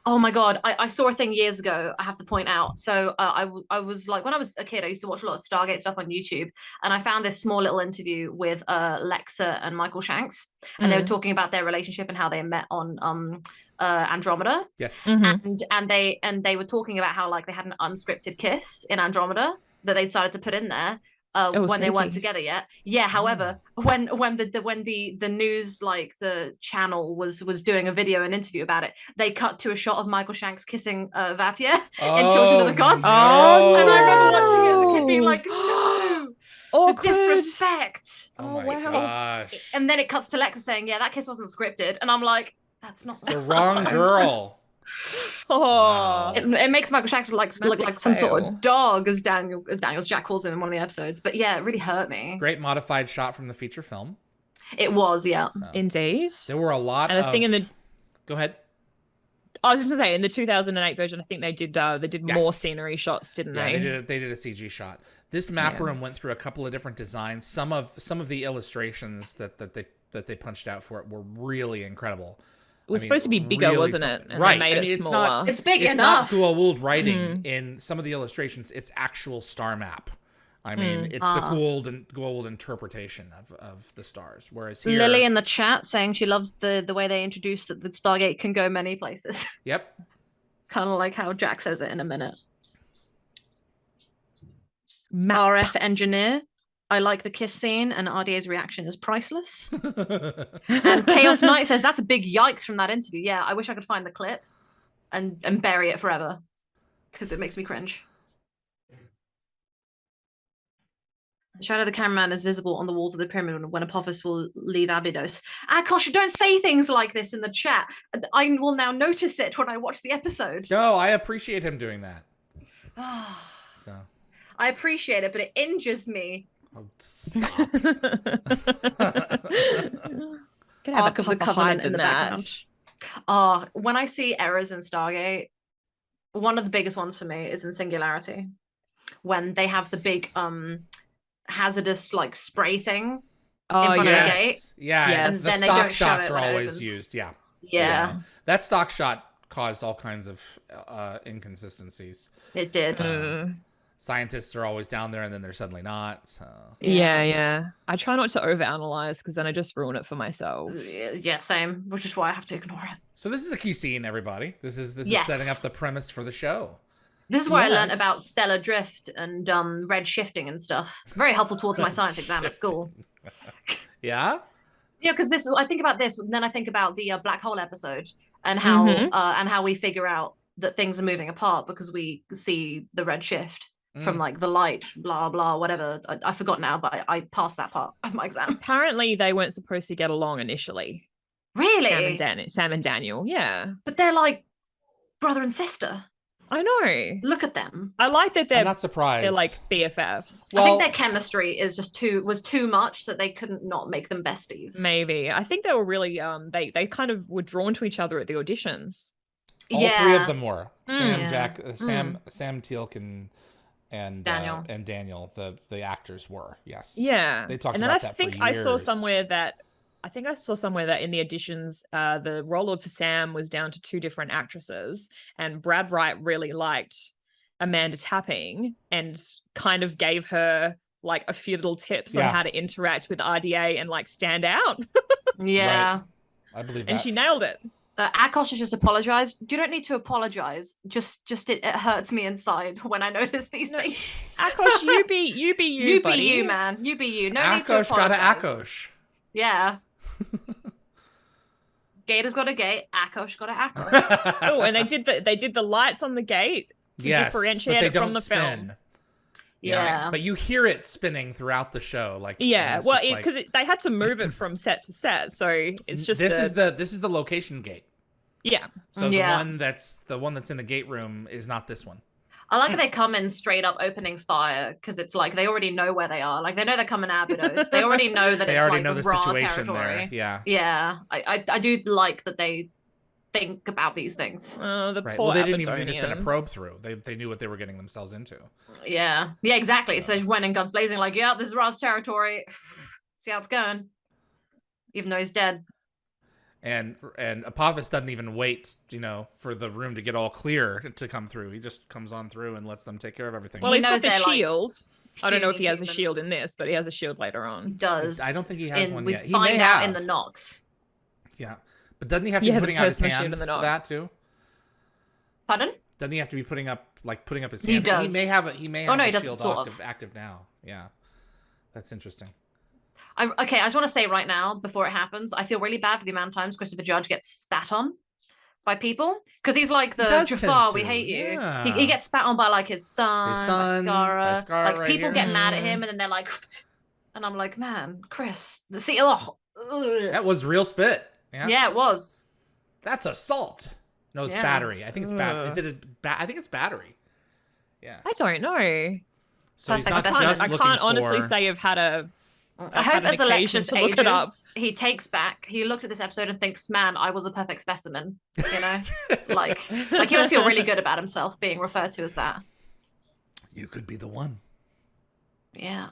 Oh my God. I saw a thing years ago, I have to point out. So I was like, when I was a kid, I used to watch a lot of Stargate stuff on YouTube. And I found this small little interview with Lexa and Michael Shanks. And they were talking about their relationship and how they met on Andromeda. Yes. And they were talking about how like they had an unscripted kiss in Andromeda that they decided to put in there when they weren't together yet. Yeah. However, when the news, like the channel was doing a video and interview about it, they cut to a shot of Michael Shanks kissing Vatia in Children of the Gods. No. And I remember watching it as a kid being like, no. The disrespect. Oh my gosh. And then it cuts to Lexa saying, yeah, that kiss wasn't scripted. And I'm like, that's not the wrong girl. Wow. It makes Michael Shanks look like some sort of dog, as Daniel's Jack calls him in one of the episodes. But yeah, it really hurt me. Great modified shot from the feature film. It was, yeah. So, indeed. There were a lot of... thing in the... Go ahead. I was just gonna say, in the 2008 version, I think they did more scenery shots, didn't they? They did a CG shot. This map room went through a couple of different designs. Some of the illustrations that they punched out for it were really incredible. It was supposed to be bigger, wasn't it? And right. They made it smaller. It's big enough. It's not GateWorld writing in some of the illustrations. It's actual star map. I mean, it's the GateWorld interpretation of the stars. Whereas here, Lily in the chat saying she loves the way they introduced that the Stargate can go many places. Yep. Kind of like how Jack says it in a minute. RF engineer. I like the kiss scene, and RDA's reaction is priceless. And Chaos Knight says that's a big yikes from that interview. Yeah, I wish I could find the clip and bury it forever because it makes me cringe. Shadow the cameraman is visible on the walls of the pyramid when Apophis will leave Abydos. Akosh, don't say things like this in the chat. I will now notice it when I watch the episode. No, I appreciate him doing that. So I appreciate it, but it injures me. Oh, stop. Ark of the Covenant in the background. When I see errors in Stargate, one of the biggest ones for me is in Singularity. When they have the big hazardous like spray thing in front of the gate. Yeah. And the then stock shots are always used. Yeah. That stock shot caused all kinds of inconsistencies. It did. Scientists are always down there and then they're suddenly not. So. Yeah. I try not to overanalyze because then I just ruin it for myself. Yeah, same. Which is why I have to ignore it. So this is a key scene, everybody. This is setting up the premise for the show. This is where I learned about stellar drift and red shifting and stuff. Very helpful towards my science exam at school. Yeah? Yeah, because I think about this, and then I think about the black hole episode and how we figure out that things are moving apart because we see the red shift from like the light, blah, blah, whatever. I forgot now, but I passed that part of my exam. Apparently they weren't supposed to get along initially. Really? Sam and Daniel, yeah. But they're like brother and sister. I know. Look at them. I like that I'm not surprised. They're like BFFs. Well, I think their chemistry is just was too much that they couldn't not make them besties. Maybe. I think they were really they kind of were drawn to each other at the auditions. All three of them were. Sam, Teal'c, and Daniel, the actors were. Yes. Yeah. They talked about that for years. I think I saw somewhere that in the auditions, the role of Sam was down to 2 different actresses, and Brad Wright really liked Amanda Tapping and kind of gave her like a few little tips on how to interact with RDA and like stand out. Yeah. Right. I believe that. And she nailed it. Akosh has just apologized. You don't need to apologize. Just it hurts me inside when I notice these things. Akosh, you be you, you buddy. be you, man. You be you. No need to Akosh apologize. got a Akosh. Yeah. Gator's got a gate. Akosh got a Akosh. Oh, and they did the lights on the gate to differentiate it from the film. Yeah. But you hear it spinning throughout the show, like well, because they had to move it from set to set, so it's just this is the location gate. Yeah. So the one that's in the gate room is not this one. I like that they come in straight up opening fire because it's like they already know where they are. Like they know they're coming Abydos. They already know that it's like the raw situation territory. there. Yeah. Yeah. I do like that they think about these things. Poor well, they didn't even need to Abydonians. send a probe through. They knew what they were getting themselves into. Yeah. Yeah, exactly. So they just went in guns blazing like, yeah, this is Ra's territory. See how it's going. Even though he's dead. And Apophis doesn't even wait, for the room to get all clear to come through. He just comes on through and lets them take care of everything. Well, he's got the shield. Like, I don't know if he has a shield in this, but he has a shield later on. He does. I don't think he has one yet. He find may out have in the Nox. Yeah. But doesn't he have to be putting out his personal hand shoot for in the that Nox. too? Pardon? Doesn't he have to be putting up his hand? He does. He may have the doesn't, shield sort of. active now. Yeah. That's interesting. I just want to say right now, before it happens, I feel really bad for the amount of times Christopher Judge gets spat on by people, because he's like the Jafar, we hate you. Yeah. He gets spat on by like his son, by Skara. Like right people here. get mad at him, and then they're like, and I'm like, man, Chris, that was real spit. Yeah, it was. That's assault. No, it's battery. I think it's battery. I think it's battery. Yeah. I don't know. So he's Perfect not specimen. just I looking can't honestly for... say I've had a. I hope as Alexis to look it up. ages, he takes back. He looks at this episode and thinks, "Man, I was a perfect specimen." You know, like he must feel really good about himself being referred to as that. You could be the one. Yeah.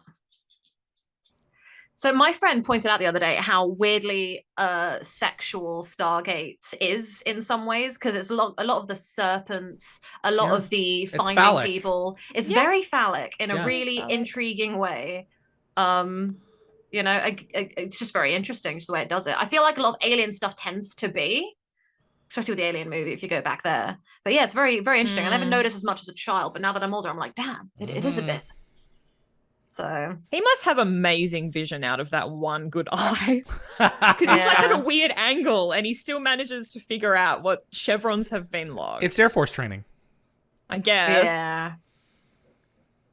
So my friend pointed out the other day how weirdly sexual Stargate is in some ways, because it's a lot of the serpents, a lot of the finding phallic. people. It's very phallic in a really phallic. intriguing way. You know, it's just very interesting just the way it does it. I feel like a lot of alien stuff tends to be, especially with the Alien movie, if you go back there. But yeah, it's very, very interesting. I never noticed as much as a child, but now that I'm older, I'm like, damn, it is a bit. So he must have amazing vision out of that one good eye, because he's like at a weird angle, and he still manages to figure out what chevrons have been logged. It's Air Force training, I guess. Yeah.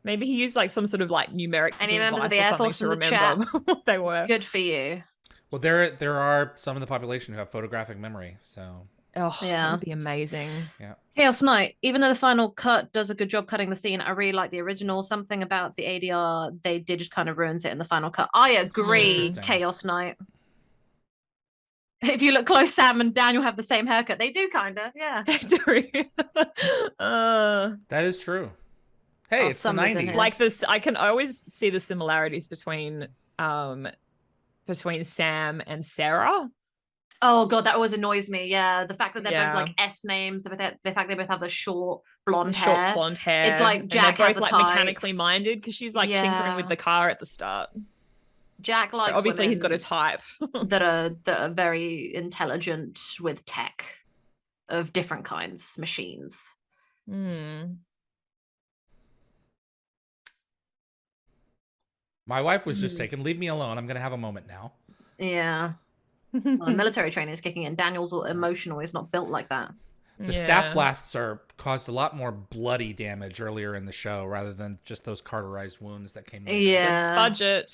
Maybe he used like some sort of like numeric. Any members of the device or Air Force something in to the remember chat? what they were. Good for you. Well, there are some in the population who have photographic memory, so Oh, Yeah. that would be amazing. yeah. Chaos Knight, even though the final cut does a good job cutting the scene, I really like the original. Something about the ADR they did just kind of ruins it in the final cut. I agree, Interesting. Chaos Knight. If you look close, Sam and Daniel have the same haircut. They do, kind of, yeah. They do. That is true. Hey, it's the Summer's in 90s. here. Like this, I can always see the similarities between Sam and Sarah. Oh god, that always annoys me. Yeah, the fact that they're Yeah. both like S names, the fact they both have the short blonde Short hair. blonde hair. It's like and Jack they're has both a like type. mechanically minded, because she's like tinkering with the car at the start. Jack likes But obviously he's got a women type. that are very intelligent with tech of different kinds, machines. My wife was just taken. Leave me alone. I'm going to have a moment now. Yeah. Well, the military training is kicking in. Daniel's all emotional. He's not built like that. The staff blasts caused a lot more bloody damage earlier in the show rather than just those cauterized wounds that came later. Yeah. Budget.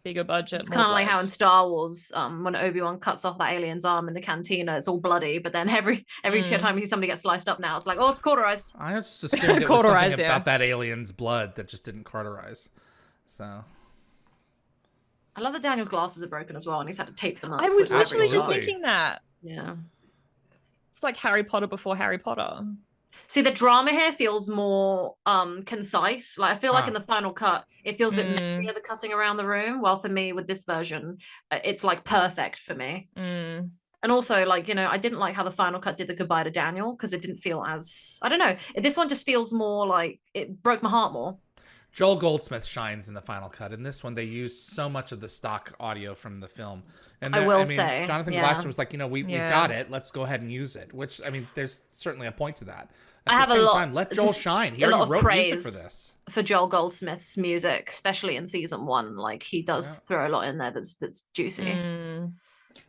Bigger budget. It's kind of like how in Star Wars, when Obi-Wan cuts off that alien's arm in the cantina, it's all bloody. But then every time you see somebody get sliced up now, it's like, oh, it's cauterized. I just assumed it was something about that alien's blood that just didn't cauterize. So I love that Daniel's glasses are broken as well, and he's had to tape them up. I was with literally just Absolutely. thinking that. Yeah. It's like Harry Potter before Harry Potter. See, the drama here feels more concise. Like I feel like in the final cut, it feels a bit messier, the cutting around the room. Well, for me, with this version, it's like perfect for me. And also, like, you know, I didn't like how the final cut did the goodbye to Daniel, because it didn't feel as, I don't know. This one just feels more like it broke my heart more. Joel Goldsmith shines in the final cut. In this one, they used so much of the stock audio from the film. And I will say, Jonathan Glaster was like, you know, we've got it. Let's go ahead and use it. Which, I mean, there's certainly a point to that. At the same time, let Joel shine. He already wrote music for this. For Joel Goldsmith's music, especially in season 1, like he does throw a lot in there that's juicy.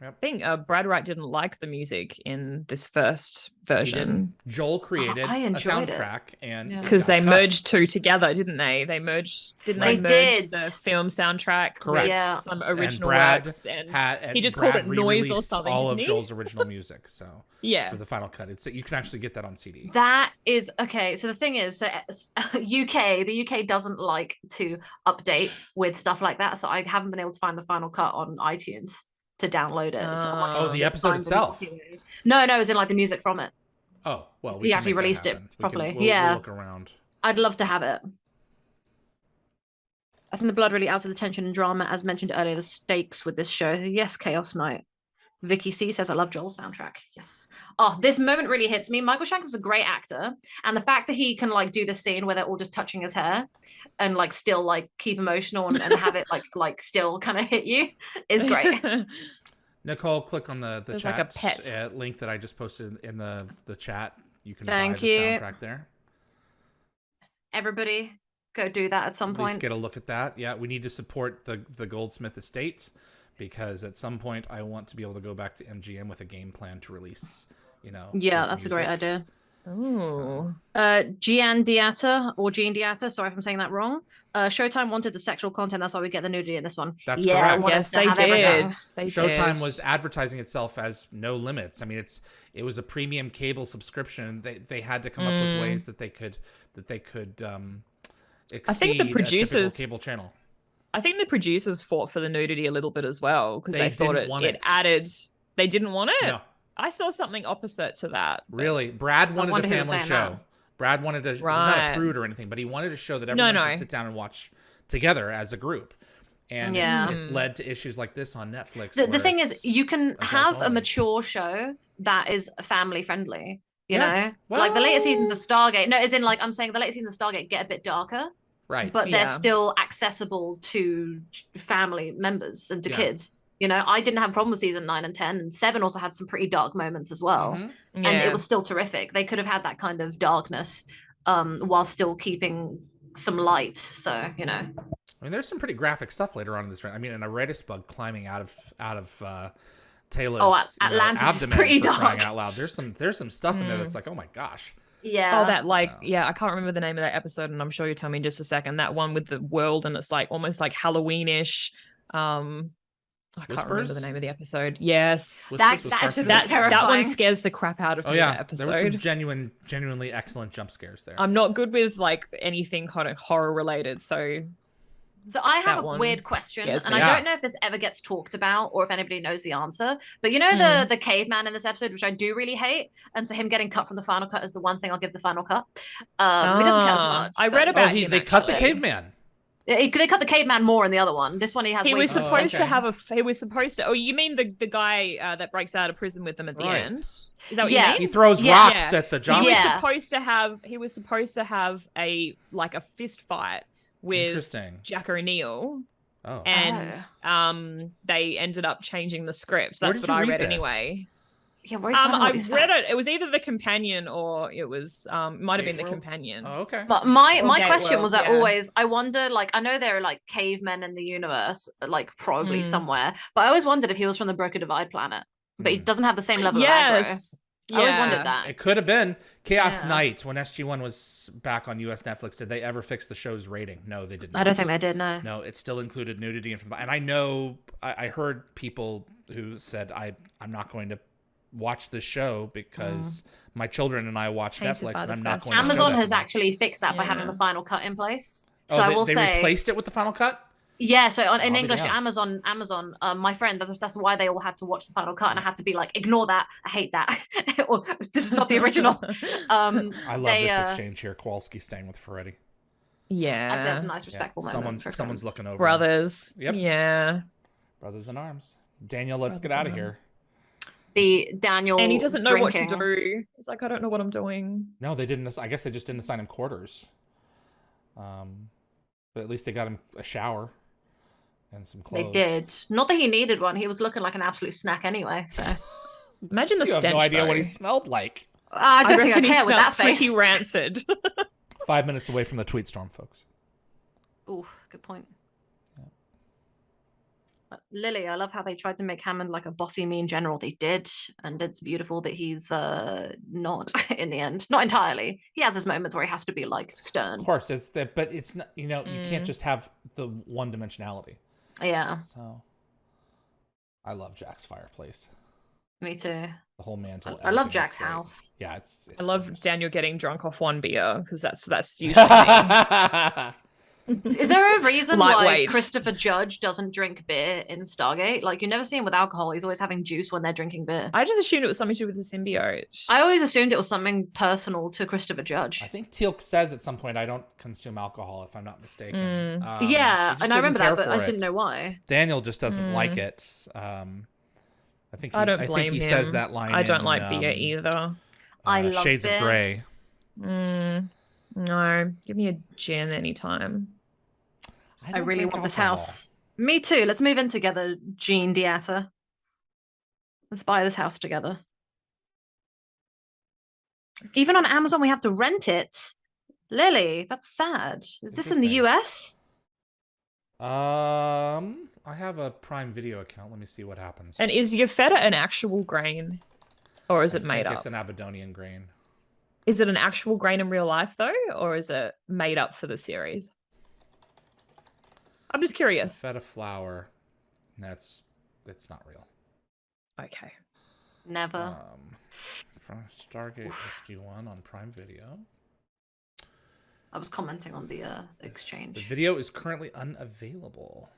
I think Brad Wright didn't like the music in this first version. Joel created I a enjoyed soundtrack, and because they merged two together, didn't they? They merged, didn't they? Merge the film soundtrack Correct. with some original and works, and he just called it noise or something. All of didn't he? Joel's original music, so yeah, for the final cut, you can actually get that on CD. That is okay. So the thing is, the UK doesn't like to update with stuff like that, so I haven't been able to find the final cut on iTunes to download it. So the episode itself? No, as in like the music from it. Oh, well, he actually released it properly. We'll look around. I'd love to have it. I think the blood really adds to the tension and drama, as mentioned earlier. The stakes with this show. Yes, Chaos Knight. Vicky C says, I love Joel's soundtrack. Yes. Oh, this moment really hits me. Michael Shanks is a great actor. And the fact that he can like do this scene where they're all just touching his hair and like still like keep emotional and have it like still kind of hit you is great. Nicole, click on the There's chat like a pet. link that I just posted in the chat. You can Thank buy the you. soundtrack there. Everybody, go do that at some At point. least get a look at that. Yeah, we need to support the Goldsmith estate, because at some point I want to be able to go back to MGM with a game plan to release, Yeah, that's music. a great idea. Ooh. Gian Diata, sorry if I'm saying that wrong. Showtime wanted the sexual content, that's why we get the nudity in this one. That's yeah, correct. Yes, they did. They Showtime did. was advertising itself as no limits. I mean, it was a premium cable subscription. They had to come up with ways that they could exceed I think the a producers typical cable channel. I think the producers fought for the nudity a little bit as well, because they thought didn't want it added. They didn't want it. No. I saw something opposite to that. Really, Brad wanted a family show. That. Brad wanted to. He's not a prude or anything, but he wanted a show that everyone could sit down and watch together as a group. And it's led to issues like this on Netflix. The thing is, you can have a mature show that is family friendly. You know, well, like the later seasons of Stargate. No, as in, like, I'm saying the later seasons of Stargate get a bit darker. Right. But they're still accessible to family members and to kids. You know, I didn't have a problem with season 9 and 10, and 7 also had some pretty dark moments as well. And it was still terrific. They could have had that kind of darkness while still keeping some light. So, I mean, there's some pretty graphic stuff later on in this. I mean, an Abydos bug climbing out of Taylor's Atlantis abdomen, is pretty for dark. crying out loud. There's some stuff in there that's like, oh my gosh. Yeah. Oh, that I can't remember the name of that episode, and I'm sure you'll tell me in just a second. That one with the world, and it's like almost like Halloweenish. I can't remember the name of the episode. Yes, that one scares the crap out of me. That episode. There were some genuinely excellent jump scares there. I'm not good with like anything kind of horror related, so I have a weird question, and I don't know if this ever gets talked about or if anybody knows the answer. But the caveman in this episode, which I do really hate, and so him getting cut from the final cut is the one thing I'll give the final cut. He doesn't cut as much. I read about him. They cut the caveman. They cut the caveman more in the other one. This one he has. He was supposed to have He was supposed to. Oh, you mean the guy that breaks out of prison with them at the end? Is that what you mean? He throws rocks at the John. He was supposed to have a fist fight with Jack O'Neill. Oh. And they ended up changing the script. That's what I read anyway. Yeah, I read it. It was either The Companion or it was might have been The Companion. Oh, okay. But my question was that always I wonder, like, I know there are like cavemen in the universe, like probably somewhere, but I always wondered if he was from the Broken Divide planet. But he doesn't have the same level of aggro. I always wondered that. It could have been Chaos Night when SG-1 was back on US Netflix. Did they ever fix the show's rating? No, they did not. I don't think they did, no. No, it still included nudity and I know I heard people who said I'm not going to watch this show because my children and I watch Netflix, and I'm not going to. Amazon has actually fixed that by having the final cut in place. So I will say they replaced it with the final cut. Yeah, so in English, Amazon, my friend, that's why they all had to watch the final cut, and I had to be like, ignore that, I hate that, or this is not the original. I love this exchange here, Kowalski staying with Ferretti. Yeah, that's a nice, respectful moment. Someone's looking over. Brothers. Yep. Yeah. Brothers in arms. Daniel, let's get out of here. The Daniel, and he doesn't know what to do. He's like, I don't know what I'm doing. No, they didn't. I guess they just didn't assign him quarters. But at least they got him a shower and some clothes. They did. Not that he needed one. He was looking like an absolute snack anyway. So imagine the stench. You have no idea what he smelled like. I don't think I care with that face. Pretty rancid. 5 minutes away from the tweet storm, folks. Ooh, good point. Lily, I love how they tried to make Hammond like a bossy, mean general. They did, and it's beautiful that he's not in the end. Not entirely. He has his moments where he has to be like stern. Of course, but it's not. You can't just have the one dimensionality. Yeah. So, I love Jack's fireplace. Me too. The whole mantle. I love Jack's house. Yeah, it's I love gorgeous. Daniel getting drunk off one beer because that's usually me. Is there a reason why Christopher Judge doesn't drink beer in Stargate? Like, you never see him with alcohol. He's always having juice when they're drinking beer. I just assumed it was something to do with the symbiote. I always assumed it was something personal to Christopher Judge. I think Teal'c says at some point, I don't consume alcohol, if I'm not mistaken. Yeah, and I remember that, but I just didn't know why. Daniel just doesn't like it. I think he says that line. I don't like beer either. I love Shades beer. of Grey. No, give me a gin anytime. I really want this house. Me too. Let's move in together, Jean Diata. Let's buy this house together. Even on Amazon, we have to rent it. Lily, that's sad. Is this in the US? I have a Prime Video account. Let me see what happens. And is your feta an actual grain? Or is it made up? It's an Abydonian grain. Is it an actual grain in real life, though? Or is it made up for the series? I'm just curious. Feta flour. That's not real. Okay. Never. From Stargate SG-1 on Prime Video. I was commenting on the exchange. The video is currently unavailable.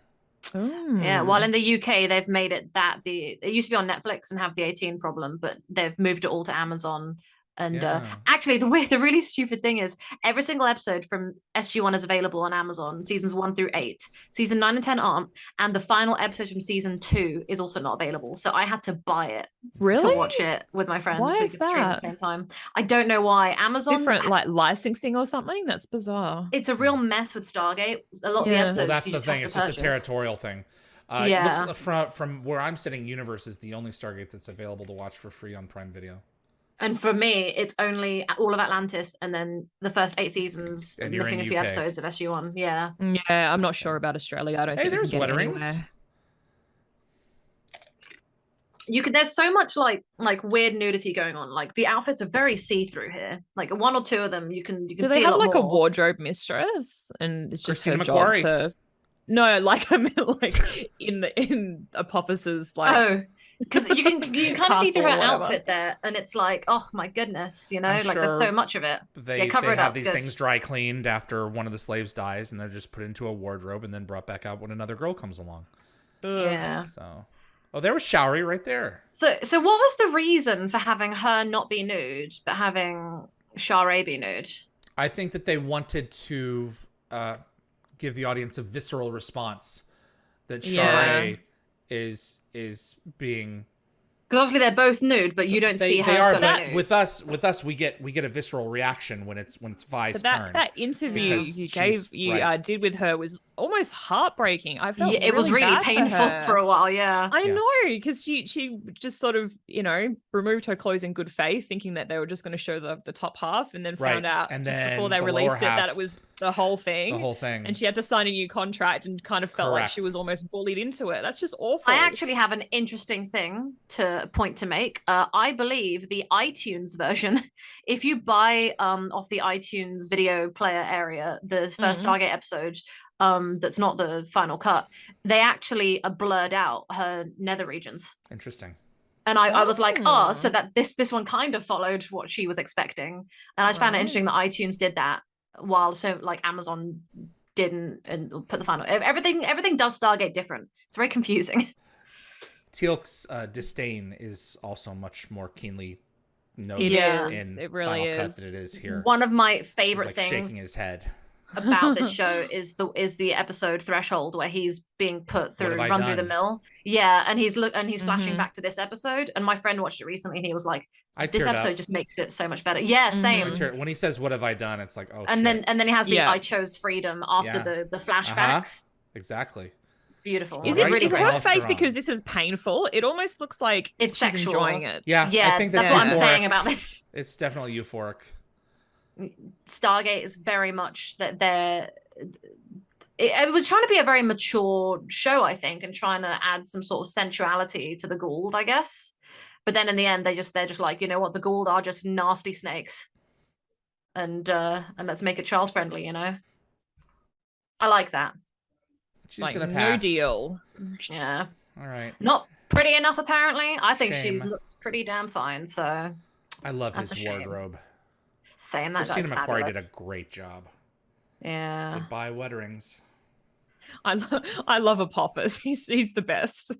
Ooh. Yeah, while in the UK they've made it that it used to be on Netflix and have the 18 problem, but they've moved it all to Amazon. And actually, the really stupid thing is every single episode from SG-1 is available on Amazon, seasons 1 through 8. Season 9 and 10 aren't, and the final episode from season 2 is also not available. So I had to buy it to watch it with my friend. Why so we is could stream at that? the same time. I don't know why. Amazon Different like licensing or something? That's bizarre. It's a real mess with Stargate. A lot of the episodes. Well, that's you the just thing. have It's to just a purchase. territorial thing. Yeah. It looks, from where I'm sitting, Universe is the only Stargate that's available to watch for free on Prime Video. And for me, it's only all of Atlantis and then the first 8 seasons, And you're missing in a few UK. episodes of SG-1. Yeah. Yeah, I'm not sure about Australia. I don't think there's you can get it Wetterings. anywhere. There's so much like weird nudity going on. Like the outfits are very see-through here. Like 1 or 2 of them you can Do see they a have lot like more. a wardrobe mistress? And it's just Christina her McQuarrie. job to... No, like I mean like in Apophyse's like... Oh, because you can kind of see castle through her or whatever. outfit there, and it's like, oh my goodness, you know, I'm like there's sure so much of it. They cover it have up, these good. things dry cleaned after one of the slaves dies, and they're just put into a wardrobe and then brought back out when another girl comes along. Yeah. So, there was Showery right there. So what was the reason for having her not be nude, but having Shara be nude? I think that they wanted to give the audience a visceral response that Shara is being. Because obviously they're both nude, but you don't see her. They are, fully but nude. with us, we get a visceral reaction when it's Vi's turn. That interview you did with her was almost heartbreaking. I felt it was really bad painful for a while. Yeah, I know, because she just sort of removed her clothes in good faith, thinking that they were just going to show the top half, and then found out and just then before they the released it lower half, that it was the whole thing. The whole thing, and she had to sign a new contract, and kind of felt like she was almost bullied into it. That's just awful. I actually have an interesting thing to make. I believe the iTunes version, if you buy off the iTunes video player area, the first Stargate episode, that's not the final cut, they actually are blurred out her nether regions. Interesting. And I was like, so that this one kind of followed what she was expecting. And I just found it interesting that iTunes did that, while Amazon didn't, and put the final. Everything does Stargate different. It's very confusing. Teal'c's disdain is also much more keenly noticed in Final Cut than it is here. One of my favorite things, shaking his head, about this show is the episode Threshold, where he's being put through through the mill. Yeah, and he's flashing back to this episode. And my friend watched it recently, and he was like, "This episode just makes it so much better." Yeah, same. When he says, "What have I done?" It's like, oh. And shit. then he has the "I chose freedom" after the flashbacks. Exactly. Beautiful. Is her face because this is painful? It almost looks like it's she's sexual. enjoying it. Yeah, I think that's what I'm saying about this. It's definitely euphoric. Stargate is very much that it was trying to be a very mature show, I think, and trying to add some sort of sensuality to the Goa'uld, I guess. But then in the end, they're just like, you know what, the Goa'uld are just nasty snakes, and let's make it child friendly. I like that. She's gonna pass. No deal. Yeah. All right. Not pretty enough, apparently. I think Shame. she looks pretty damn fine. So. I love his wardrobe. Same. That Christina guy's McQuarrie fabulous. did a great job. Yeah. Goodbye, Wetterings. I love Apophis. He's the best.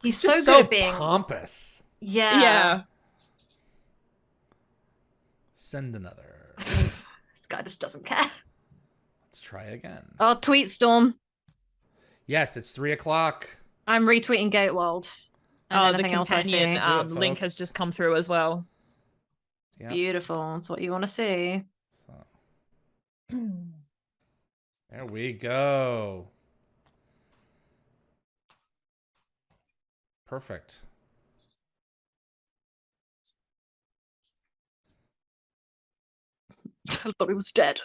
He's so good at being pompous. Yeah. Send another. This guy just doesn't care. Let's try again. Oh, tweet storm. Yes, it's 3:00. I'm retweeting GateWorld. The companion link has just come through as well. Yep. Beautiful. That's what you want to see. So. There we go. Perfect. I thought he was dead.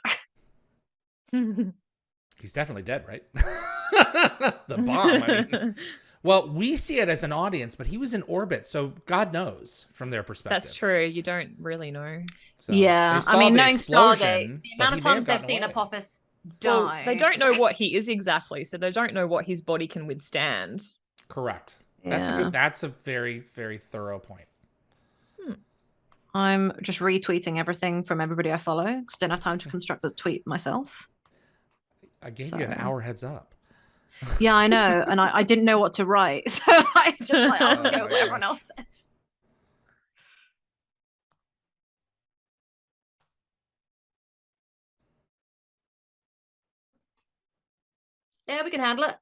He's definitely dead, right? The bomb. I mean, well, we see it as an audience, but he was in orbit, so God knows from their perspective. That's true. You don't really know. So yeah, I mean, knowing Stargate, the amount of times they've seen Apophis die. Well, they don't know what he is exactly, so they don't know what his body can withstand. Correct. Yeah. That's a very, very thorough point. I'm just retweeting everything from everybody I follow because I don't have time to construct the tweet myself. I gave you an hour heads up. Yeah, I know, and I didn't know what to write, so I just like I'll just go with what everyone else says. Yeah, we can handle it.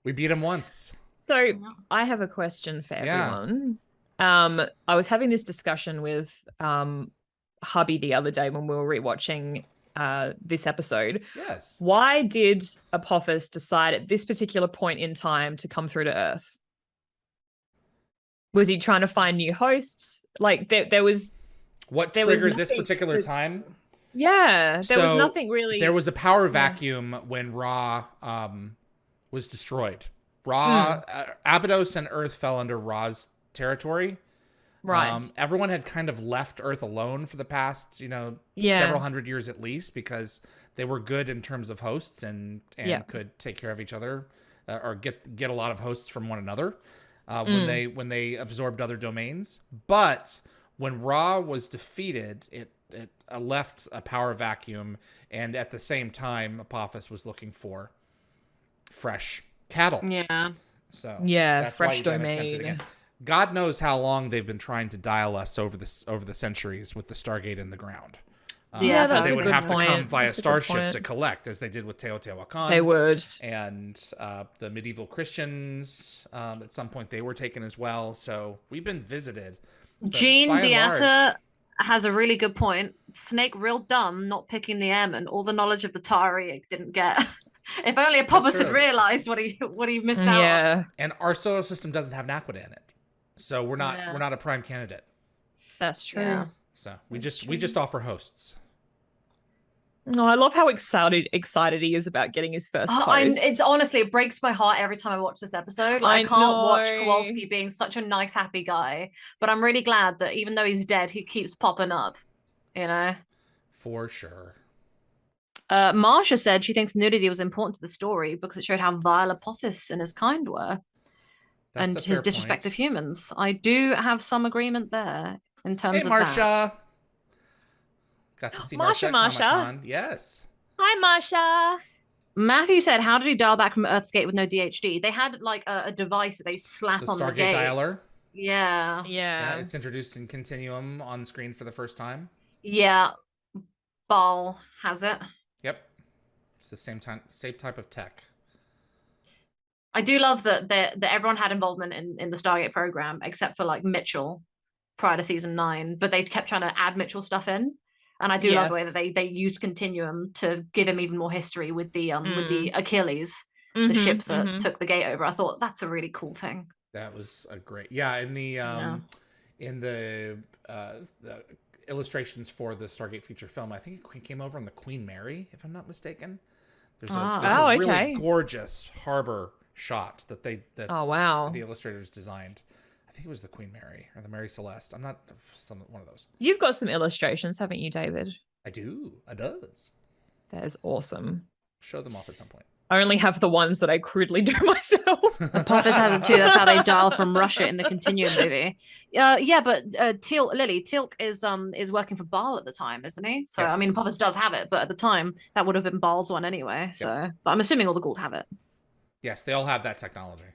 We beat him once. So I have a question for everyone. I was having this discussion with hubby the other day when we were rewatching this episode. Yes. Why did Apophis decide at this particular point in time to come through to Earth? Was he trying to find new hosts? Like there was. What triggered this particular time? Yeah, there was nothing really. There was a power vacuum when Ra was destroyed. Ra, Abydos and Earth fell under Ra's territory. Right. Everyone had kind of left Earth alone for the past, several hundred years at least, because they were good in terms of hosts and could take care of each other or get a lot of hosts from one another when they absorbed other domains. But when Ra was defeated, it left a power vacuum, and at the same time, Apophis was looking for fresh cattle. Yeah. So that's fresh domain. God knows how long they've been trying to dial us over the centuries with the Stargate in the ground. That's they a would good have point. to come via That's a good starship point. to collect, as they did with Teotihuacan. They would. And the medieval Christians, at some point, they were taken as well. So we've been visited. Gene Diatta has a really good point. Snake real dumb not picking the airman. All the knowledge of the Tari didn't get. If only Apophis had realized what he missed out on. And our solar system doesn't have Naquadah in it. So we're not a prime candidate. That's true. Yeah. So we just offer hosts. No, I love how excited he is about getting his first host. It's honestly, it breaks my heart every time I watch this episode. Like, I can't watch Kowalski being such a nice, happy guy. But I'm really glad that even though he's dead, he keeps popping up. For sure. Marsha said she thinks nudity was important to the story because it showed how vile Apophis and his kind were. That's and his disrespect of humans. I do have some agreement there in terms of Marsha. that. Got to see Marsha. Comic-Con. Yes. Hi, Marsha. Matthew said, how did he dial back from Earth's gate with no DHD? They had like a device that they slap on the gate. Stargate dialer. Yeah. It's introduced in Continuum on screen for the first time. Yeah. Ball has it. Yep. It's the same type of tech. I do love that everyone had involvement in the Stargate program, except for like Mitchell prior to season 9, but they kept trying to add Mitchell stuff in. And I do love the way that they used Continuum to give him even more history with the Achilles, the ship that took the gate over. I thought that's a really cool thing. That was a great, in the illustrations for the Stargate feature film, I think it came over on the Queen Mary, if I'm not mistaken. There's a really gorgeous harbor shot that the illustrators designed. I think it was the Queen Mary or the Mary Celeste. I'm not one of those. You've got some illustrations, haven't you, David? I do. I does. That is awesome. Show them off at some point. I only have the ones that I crudely do myself. Apophis has it too. That's how they dial from Russia in the Continuum movie. But Teal'c is working for Baal at the time, isn't he? So yes. I mean, Apophis does have it, but at the time that would have been Baal's one anyway. So, but I'm assuming all the Goa'uld have it. Yes, they all have that technology.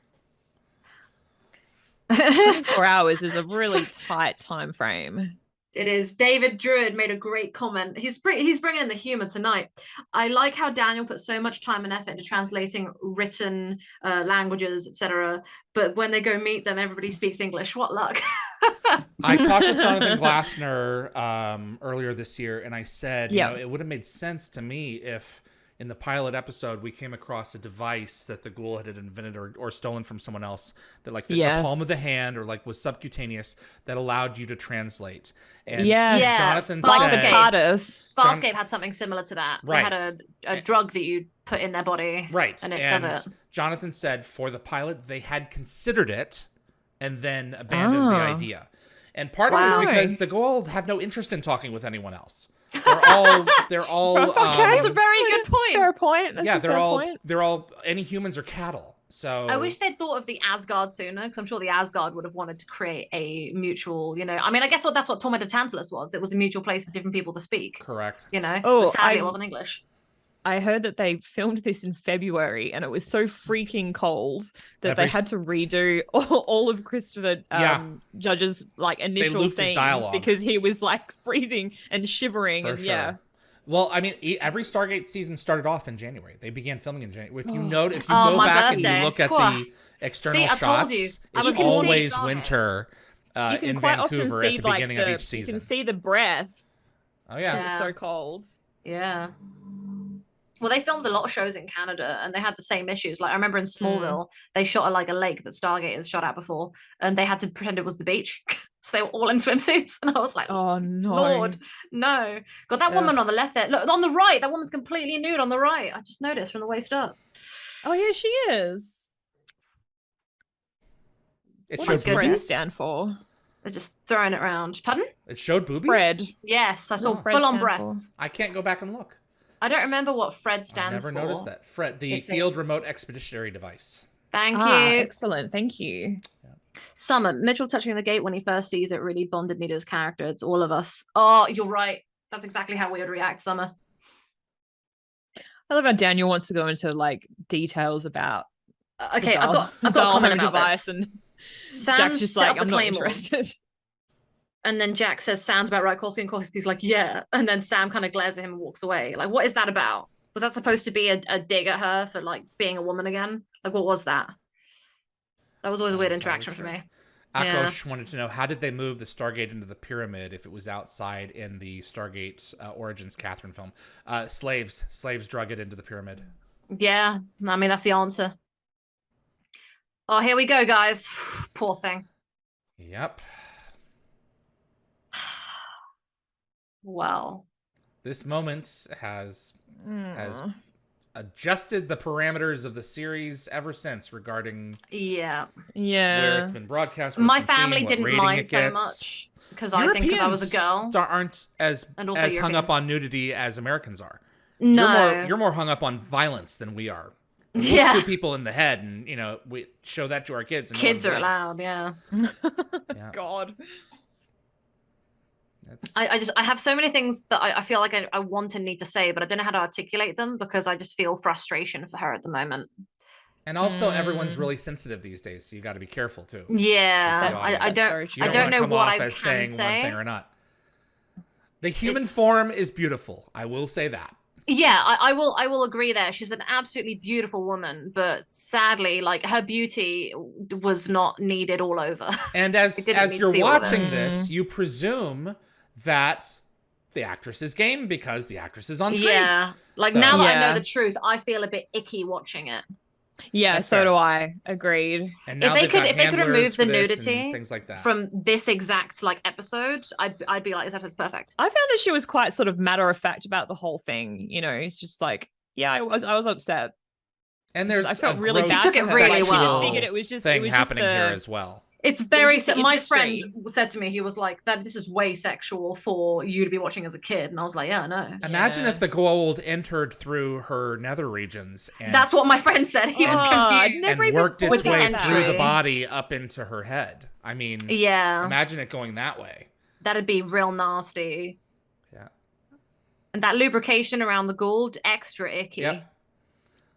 4 hours is a really tight time frame. It is. David Druid made a great comment. He's bringing in the humor tonight. I like how Daniel put so much time and effort into translating written languages, etc. But when they go meet them, everybody speaks English. What luck. I talked with Jonathan Glassner earlier this year, and I said, it would have made sense to me if in the pilot episode, we came across a device that the ghoul had invented or stolen from someone else that like fit in the palm of the hand or like was subcutaneous that allowed you to translate. And Jonathan like said, the TARDIS. Farscape had something similar to that. Right. They had a drug that you put in their body. Right. And it does it. Jonathan said for the pilot, they had considered it and then abandoned the idea. And part of it is because the Goa'uld have no interest in talking with anyone else. They're all okay, that's a very good point. Fair point. That's they're all any humans are cattle. So I wish they'd thought of the Asgard sooner, because I'm sure the Asgard would have wanted to create a mutual, I mean, I guess that's what Torment of Tantalus was. It was a mutual place for different people to speak. Correct. But sadly it wasn't English. I heard that they filmed this in February and it was so freaking cold that they had to redo all of Christopher Judge's like initial scenes because he was like freezing and shivering. Well, I mean, every Stargate season started off in January. They began filming in January. If you note, if you go back and you look at the external shots, it's always winter in Vancouver at the beginning of each season. You can see the breath. Oh yeah, it's so cold. Yeah. Well, they filmed a lot of shows in Canada and they had the same issues. Like I remember in Smallville, they shot a lake that Stargate has shot at before and they had to pretend it was the beach. So they were all in swimsuits. And I was like, oh no, Lord, no. God, that woman on the left there, look, on the right, that woman's completely nude on the right. I just noticed from the waist up. Oh yeah, she is. It showed boobies? Stand for? They're just throwing it around. Pardon? It showed boobies? Fred. Yes, I saw full-on breasts. I can't go back and look. I don't remember what Fred stands for. I never noticed that. Fred, the Field Remote Expeditionary Device. Thank you. Excellent. Thank you. Summer, Mitchell touching the gate when he first sees it really bonded me to his character. It's all of us. Oh, you're right. That's exactly how we would react, Summer. I love how Daniel wants to go into like details about. Okay, I've got a comment about this. And Sam's Jack's just like, I'm not Claymores. interested. And then Jack says, sounds about right, Kolsky, and Kolsky's like, yeah. And then Sam kind of glares at him and walks away. Like, what is that about? Was that supposed to be a dig at her for, like, being a woman again? Like, what was that? That was always a weird interaction for me. Akosh wanted to know, how did they move the Stargate into the pyramid if it was outside in the Stargate Origins Catherine film? Slaves drug it into the pyramid. Yeah, I mean, that's the answer. Oh, here we go, guys. Poor thing. Yep. Well, this moment has adjusted the parameters of the series ever since regarding where it's been broadcast. My family didn't mind so much because I think because I was a girl aren't as hung up on nudity as Americans are. No, you're more hung up on violence than we are. We'll shoot people in the head, and we show that to our kids. And kids are allowed, God. I have so many things that I feel like I want and need to say, but I don't know how to articulate them because I just feel frustration for her at the moment. And also, everyone's really sensitive these days, so you got to be careful too. Yeah, I don't know what I can say. One thing or not. The human form is beautiful. I will say that. Yeah, I will agree there. She's an absolutely beautiful woman, but sadly, like her beauty was not needed all over. And as you're watching this, you presume that the actress is game because the actress is on screen. Yeah, now that I know the truth, I feel a bit icky watching it. Yeah, so do I. Agreed. And now if they could remove the nudity things like that from this exact episode, I'd be like, this episode's perfect. I found that she was quite sort of matter of fact about the whole thing. It's just like, I was upset. And I felt really bad. She took it really well. She figured it was just happening here as well. It's very my friend said to me, he was like, that this is way sexual for you to be watching as a kid. And I was like, yeah, no. Imagine if the Goa'uld entered through her nether regions. And that's what my friend said. He was confused. And worked its way through the body up into her head. I mean, imagine it going that way. That'd be real nasty. Yeah. And that lubrication around the Goa'uld, extra icky.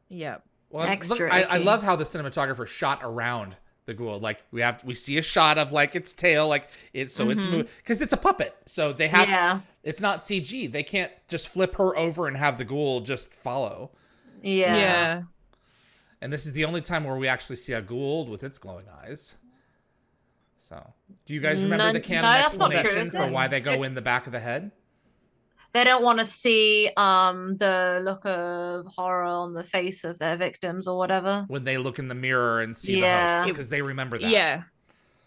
Yep. Well, I love how the cinematographer shot around the Goa'uld. Like we see a shot of like its tail, like it's moving because it's a puppet. So they have it's not CG. They can't just flip her over and have the Goa'uld just follow. Yeah. And this is the only time where we actually see a Goa'uld with its glowing eyes. So, do you guys remember the canon explanation for why they go in the back of the head? They don't want to see the look of horror on the face of their victims or whatever. When they look in the mirror and see the hosts, because they remember that. Yeah.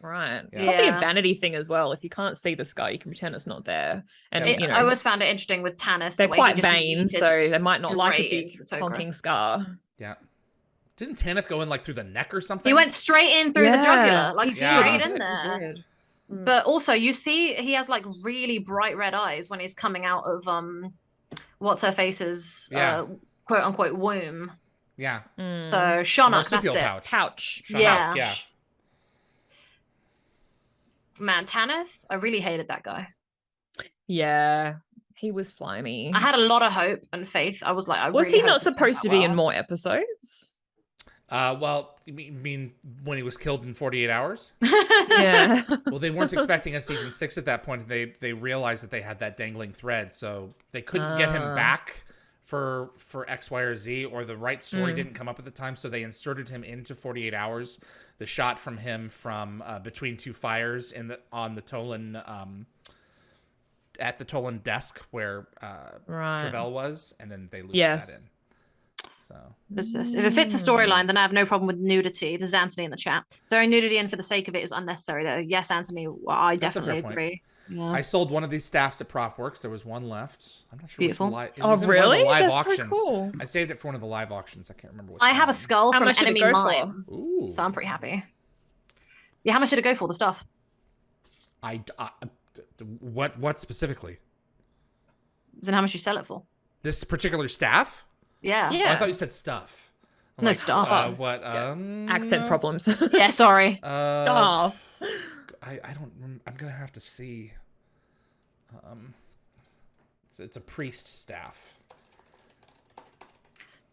Right. It's probably a vanity thing as well. If you can't see the scar, you can pretend it's not there. And I always found it interesting with Tanith. They're quite vain, so they might not like a big honking scar. Yeah. Didn't Tanith go in like through the neck or something? He went straight in through the jugular, like straight in there. But also, you see, he has like really bright red eyes when he's coming out of what's her face's quote unquote womb. Yeah. So Shonuk, that's it. Pouch. Yeah. Yeah. Man, Tanith, I really hated that guy. Yeah, he was slimy. I had a lot of hope and faith. I was like, was he not supposed to be in more episodes? Well, you mean when he was killed in 48 hours? Yeah. Well, they weren't expecting a season 6 at that point. They realized that they had that dangling thread, so they couldn't get him back for X, Y, or Z, or the right story didn't come up at the time, so they inserted him into 48 hours. The shot from him from between two fires on the Tolan at the Tolan desk where Travell was, and then they looped that in. So if it fits the storyline, then I have no problem with nudity. This is Anthony in the chat. Throwing nudity in for the sake of it is unnecessary, though. Yes, Anthony, I definitely agree. Yeah. I sold one of these staffs at ProfWorks. There was one left. I'm not sure. Beautiful. It was in really? one of the live That's auctions. So cool. I saved it for one of the live auctions. I can't remember which. I have a skull from Enemy Mine, Ooh. so I'm pretty happy. Yeah, how much did it go for, the stuff? What specifically? As in how much you sell it for? This particular staff? Yeah. Oh, I thought you said stuff. No, stuff. What? Accent problems. Yeah, sorry. Stuff. I don't. I'm gonna have to see. It's a priest staff.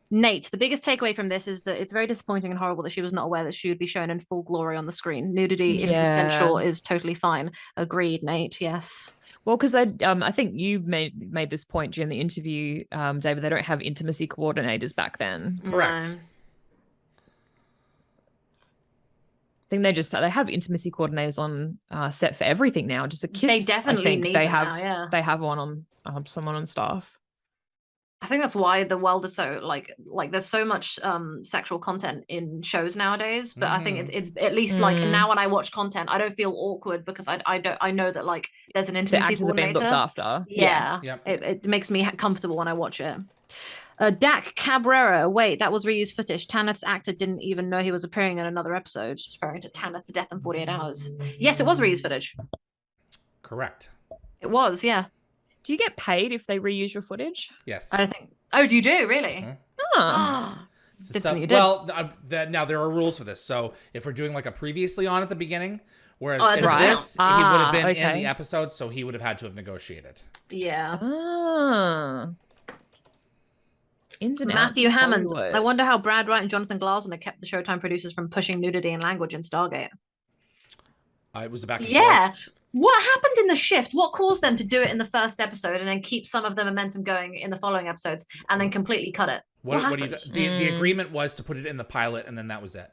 Nate, the biggest takeaway from this is that it's very disappointing and horrible that she was not aware that she would be shown in full glory on the screen. Nudity, if consensual, is totally fine. Agreed, Nate. Yes. Well, because I think you made this point during the interview, David. They don't have intimacy coordinators back then. Correct. No. I think they have intimacy coordinators on set for everything now. Just a kiss. They definitely need they them have. now, yeah. They have one on someone on staff. I think that's why the world is so like there's so much sexual content in shows nowadays. But I think it's at least like now when I watch content, I don't feel awkward because I know that like there's an intimacy actors coordinator. have been looked after. Yeah. Yep. It makes me comfortable when I watch it. Dak Cabrera, wait, that was reused footage. Tanith's actor didn't even know he was appearing in another episode, referring to Tanith's death in 48 hours. Yes, it was reused footage. Correct. It was, yeah. Do you get paid if they reuse your footage? Yes. I don't think. Oh, do you do really? Oh. Well, now there are rules for this. So if we're doing like a previously on at the beginning, whereas Oh, in that's this he would have been in okay. the episode, so he would have had to have negotiated. Yeah. Ins and outs Matthew of Hammond. Hollywood. I wonder how Brad Wright and Jonathan Glassner kept the Showtime producers from pushing nudity and language in Stargate. It was a back and Yeah. forth. What happened in the shift? What caused them to do it in the first episode and then keep some of the momentum going in the following episodes and then completely cut it? What do you do? The agreement was to put it in the pilot and then that was it.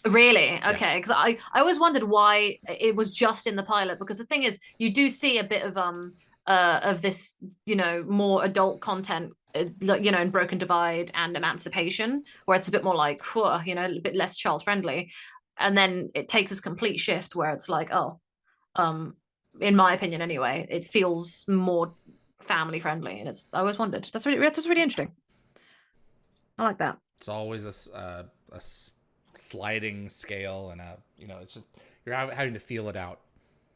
Really? Okay. Because I always wondered why it was just in the pilot, because the thing is, you do see a bit of this, more adult content, in Broken Divide and Emancipation, where it's a bit more like, a bit less child friendly. And then it takes this complete shift where it's like, in my opinion anyway, it feels more family friendly, and I always wondered. That's really interesting. I like that. It's always a sliding scale, and it's just you're having to feel it out.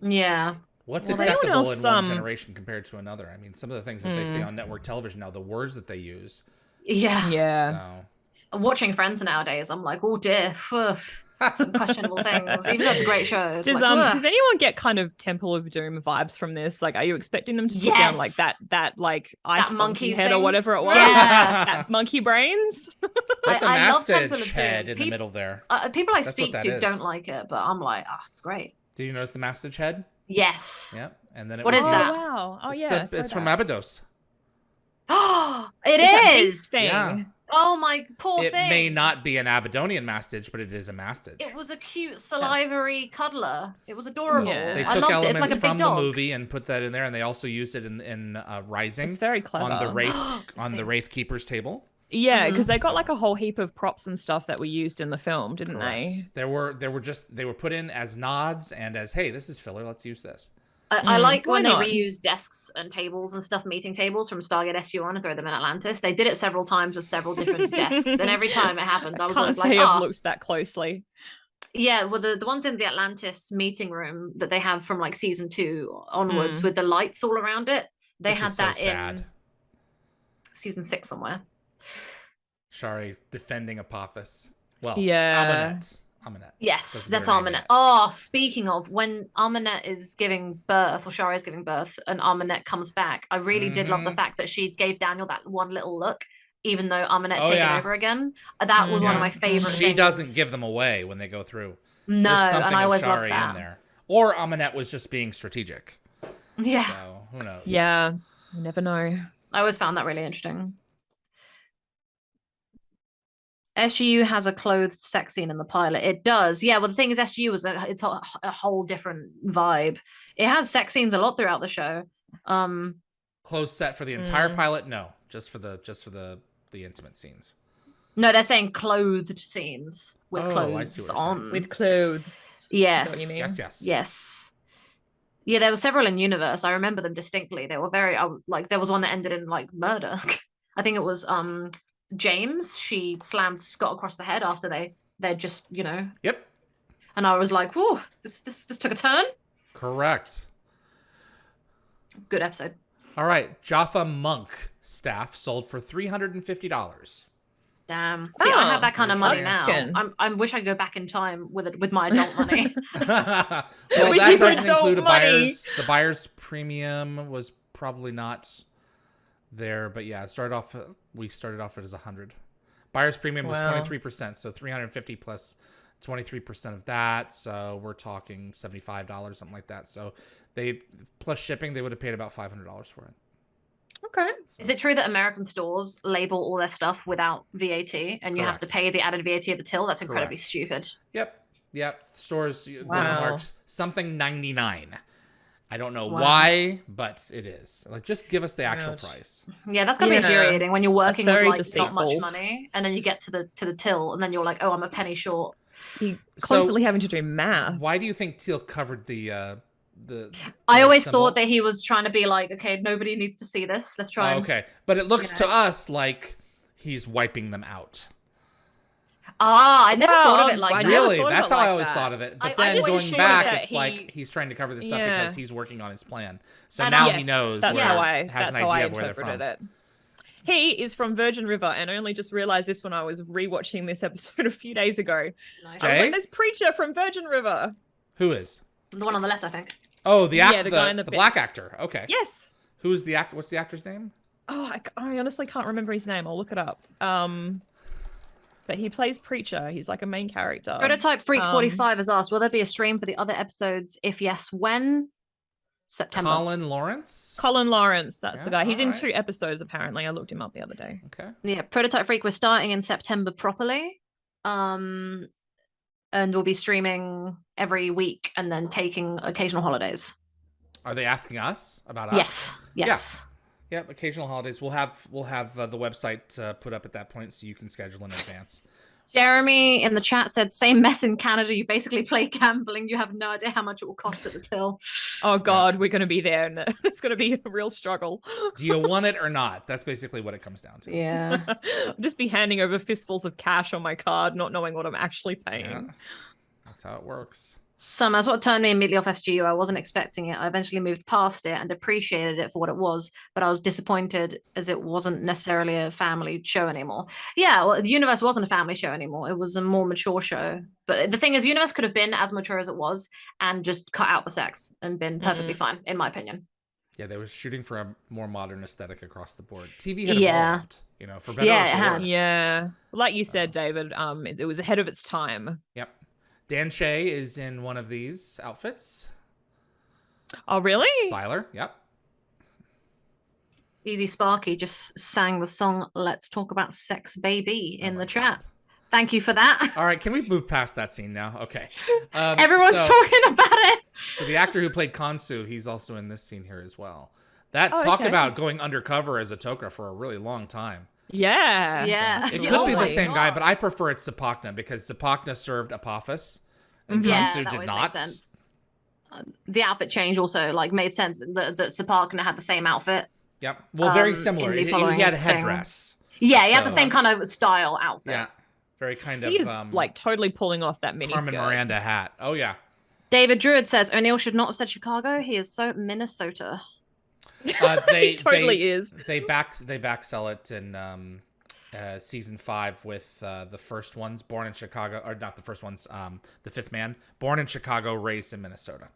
Yeah. What's acceptable in one generation compared to another? I mean, some of the things that they say on network television now, the words that they use. Yeah. So. Watching Friends nowadays, I'm like, oh dear, some questionable things. Even though it's a great show. Does anyone get kind of Temple of Doom vibes from this? Like, are you expecting them to put down like that like ice monkey head or whatever it was? Yeah. That monkey brains. That's a I love Temple mastage of head Doom. in the middle there. People I That's speak what to that don't is. like it, but I'm like, it's great. Did you notice the mastage head? Yes. Yep. And then What is that? Wow. Oh it's yeah. it's from Abydos. Oh, it That is. thing. Yeah. Oh my poor It thing. may not be an Abydonian mastich, but it is a mastich. It was a cute salivary cuddler. It was adorable. Yeah. They I took loved it. elements It's like a from big dog. the movie and put that in there, and they also used it in Rising. It's very clever. On the Wraith Keeper's table. Yeah, because they got like a whole heap of props and stuff that were used in the film, didn't they? They were put in as nods and as, hey, this is filler, let's use this. I like when they not? reuse desks and tables and stuff, meeting tables from Stargate SG-1 and throw them in Atlantis. They did it several times with several different desks, and every time it happened, I was always like, I've looked that closely. Yeah, well, the ones in the Atlantis meeting room that they have from like season 2 onwards with the lights all around it, they had that in season 6 somewhere. Shari's defending Apophis. Well, yeah. Amunet. Yes, that's Amunet. Oh, speaking of, when Amunet is giving birth, or Shari is giving birth, and Amunet comes back, I really did love the fact that she gave Daniel that one little look, even though Amunet taken over again. That was one of my favorite things. She doesn't give them away when they go through. No, and I always loved that. In there. Or Amunet was just being strategic. Yeah. So, who knows? Yeah, you never know. I always found that really interesting. SGU has a clothed sex scene in the pilot. It does. Yeah, well, the thing is, SGU was it's a whole different vibe. It has sex scenes a lot throughout the show. Closed set for the entire pilot? No, just for the intimate scenes. No, they're saying clothed scenes with clothes on. With clothes. Yes. Is that what you mean? Yes. Yeah, there were several in universe. I remember them distinctly. They were very like there was one that ended in like murder. I think it was James. She slammed Scott across the head after they just, you know. Yep. And I was like, whoa, this took a turn. Correct. Good episode. All right, Jaffa Monk staff sold for $350. Damn. See, I have that kind of money now. I wish I could go back in time with my adult money. Well, that doesn't include the buyer's premium was probably not there, but yeah, we started off as 100. Buyer's premium was 23%, so 350 plus 23% of that, so we're talking $75, something like that. So they plus shipping, they would have paid about $500 for it. Okay. Is it true that American stores label all their stuff without VAT and you have to pay the added VAT at the till? That's incredibly stupid. Yep. Stores marks something 99. I don't know why, but it is. Like, just give us the actual price. Yeah, that's gotta be infuriating when you're working with like not much money, and then you get to the till, and then you're like, oh, I'm a penny short. You're constantly having to do math. Why do you think Teal covered the I always thought that he was trying to be like, okay, nobody needs to see this. Let's try. Okay, but it looks to us like he's wiping them out. I never thought of it like that. Really? That's how I always thought of it. But then going back, it's like he's trying to cover this up because he's working on his plan. So now he knows has an idea of where they're from. He is from Virgin River, and I only just realized this when I was rewatching this episode a few days ago. Nice. I was like, there's Preacher from Virgin River. Who is? The one on the left, I think. Oh, the guy in the black actor. Okay. Yes. Who's the actor? What's the actor's name? Oh, I honestly can't remember his name. I'll look it up. But he plays Preacher. He's like a main character. Prototype Freak 45 has asked, will there be a stream for the other episodes? If yes, when? September. Colin Lawrence? Colin Lawrence, that's the guy. He's in 2 episodes, apparently. I looked him up the other day. Okay. Yeah, Prototype Freak, we're starting in September properly. And we'll be streaming every week and then taking occasional holidays. Are they asking us about us? Yes. Yeah. Yep, occasional holidays. We'll have the website put up at that point so you can schedule in advance. Jeremy in the chat said, same mess in Canada. You basically play gambling. You have no idea how much it will cost at the till. Oh, God, we're going to be there. And it's going to be a real struggle. Do you want it or not? That's basically what it comes down to. Yeah. I'll just be handing over fistfuls of cash on my card, not knowing what I'm actually paying. Yeah. That's how it works. That's what turned me immediately off SGU. I wasn't expecting it. I eventually moved past it and appreciated it for what it was, but I was disappointed as it wasn't necessarily a family show anymore. Yeah, well, the Universe wasn't a family show anymore. It was a more mature show. But the thing is, Universe could have been as mature as it was and just cut out the sex and been perfectly fine, in my opinion. Yeah, they were shooting for a more modern aesthetic across the board. TV had evolved, for better or for worse. Yeah, like you said, David, it was ahead of its time. Yep. Dan Shea is in one of these outfits. Oh, really? Siler, yep. Easy Sparky just sang the song "Let's Talk About Sex, Baby" in the chat. God. Thank you for that. All right, can we move past that scene now? Okay. Everyone's talking about it. So the actor who played Kansu, he's also in this scene here as well. Talk about going undercover as a Tok'ra for a really long time. Yeah. So, it could be the same guy, but I prefer it's Zapakna because Zapakna served Apophis and Kansu did not. Sense. The outfit change also like made sense that Zapakna had the same outfit. Yep. Well, very similar. He had a headdress. Yeah, he had the same kind of style outfit. Yeah. Very kind of He's like totally pulling off that mini Carmen Miranda hat. Oh yeah. David Druid says O'Neill should not have said Chicago. He is so Minnesota. He totally is. They backsell it in season 5 with the first ones born in Chicago, or not the first ones, the fifth man born in Chicago, raised in Minnesota.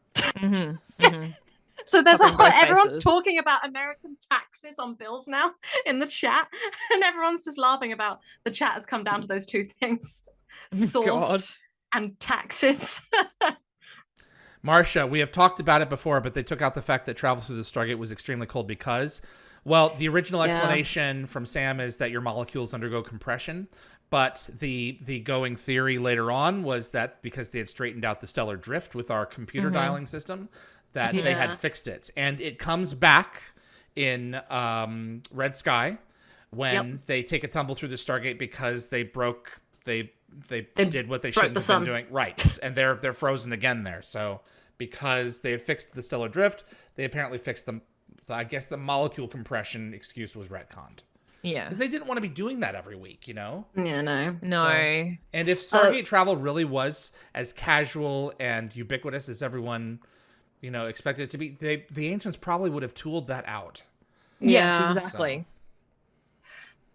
So there's everyone's talking about American taxes on bills now in the chat, and everyone's just laughing about the chat has come down to those two things: source and taxes. Marcia, we have talked about it before, but they took out the fact that travel through the Stargate was extremely cold because, well, the original explanation from Sam is that your molecules undergo compression, but the going theory later on was that because they had straightened out the stellar drift with our computer dialing system, that they had fixed it. And it comes back in Red Sky when they take a tumble through the Stargate because they broke... They did what they shouldn't have been doing. Right. And they're frozen again there. So because they had fixed the stellar drift, they apparently fixed them. I guess the molecule compression excuse was retconned. Yeah. Because they didn't want to be doing that every week, you know? Yeah, no. And if Stargate travel really was as casual and ubiquitous as everyone, you know, expected it to be, the ancients probably would have tooled that out. Yes, exactly.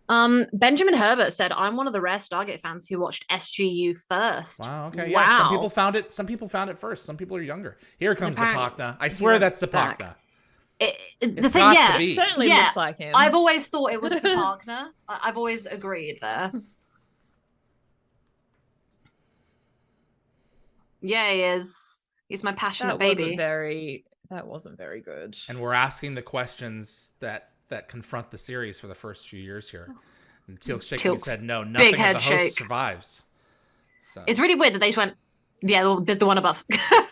Benjamin Herbert said, "I'm one of the rare Stargate fans who watched SGU first." Wow. Okay. Yeah. Some people found it. Some people found it first. Some people are younger. Here comes Zapakna. I swear that's Zapakna. The thing, it certainly looks like him. I've always thought it was Zapakna. I've always agreed there. Yeah, he is. He's my passionate baby. That wasn't very good. And we're asking the questions that confront the series for the first few years here. And Teal'c shaking his head, no, nothing of the host survives. So it's really weird that they just went, the one above.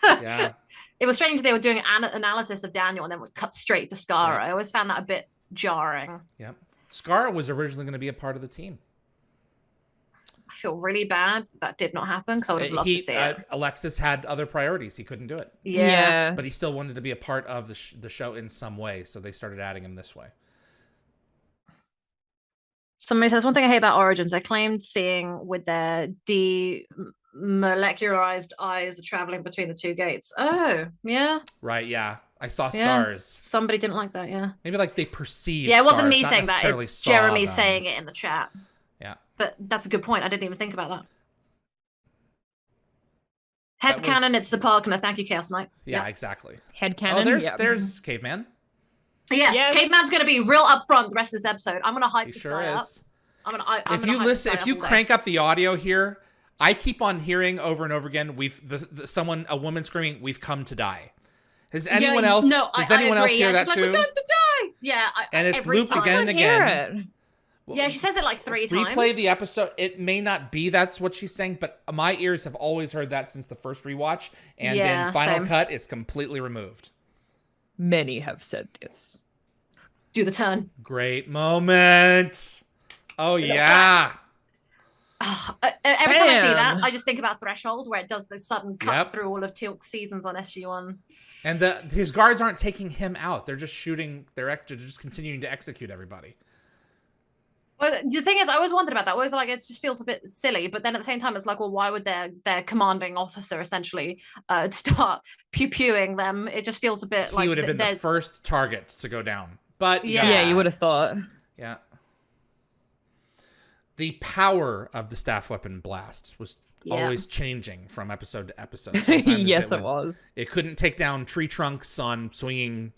Yeah. It was strange they were doing an analysis of Daniel and then would cut straight to Skara. I always found that a bit jarring. Yep. Skara was originally going to be a part of the team. I feel really bad that did not happen because I would have loved to see it. Alexis had other priorities. He couldn't do it. Yeah. But he still wanted to be a part of the show in some way, so they started adding him this way. Somebody says, one thing I hate about Origins, they claimed seeing with their demolecularized eyes the traveling between the two gates. Oh, yeah. Right, yeah. I saw stars. Somebody didn't like that, yeah. Maybe like they perceived it wasn't stars, me saying that. It's Jeremy saying it in the chat. Yeah. But that's a good point. I didn't even think about that. Headcanon, it's Zapakna. Thank you, Chaos Knight. Yeah, exactly. Headcanon. Oh, there's Caveman. Yeah, yes. Caveman's going to be real upfront the rest of this episode. I'm going to hype this guy up. If you crank up the audio here, I keep on hearing over and over again, a woman screaming, "We've come to die." Has anyone else? No, does anyone else hear that too? We're going to die. Yeah, and it's looped again and again. Well, yeah, she says it like 3 times. Replay the episode. It may not be that's what she's saying, but my ears have always heard that since the first rewatch. And in Final Cut, it's completely removed. Many have said this. Do the turn. Great moment. Oh, yeah. Every time I see that, I just think about Threshold, where it does the sudden cut through all of Teal'c's seasons on SG-1. And his guards aren't taking him out. They're just shooting. They're just continuing to execute everybody. Well, the thing is, I always wondered about that. I was like, it just feels a bit silly. But then at the same time, it's like, well, why would their commanding officer essentially start pew-pewing them? It just feels a bit like... He would have been the first target to go down. But yeah, you would have thought. Yeah. The power of the staff weapon blast was always changing from episode to episode. Yes, it was. It couldn't take down tree trunks on swinging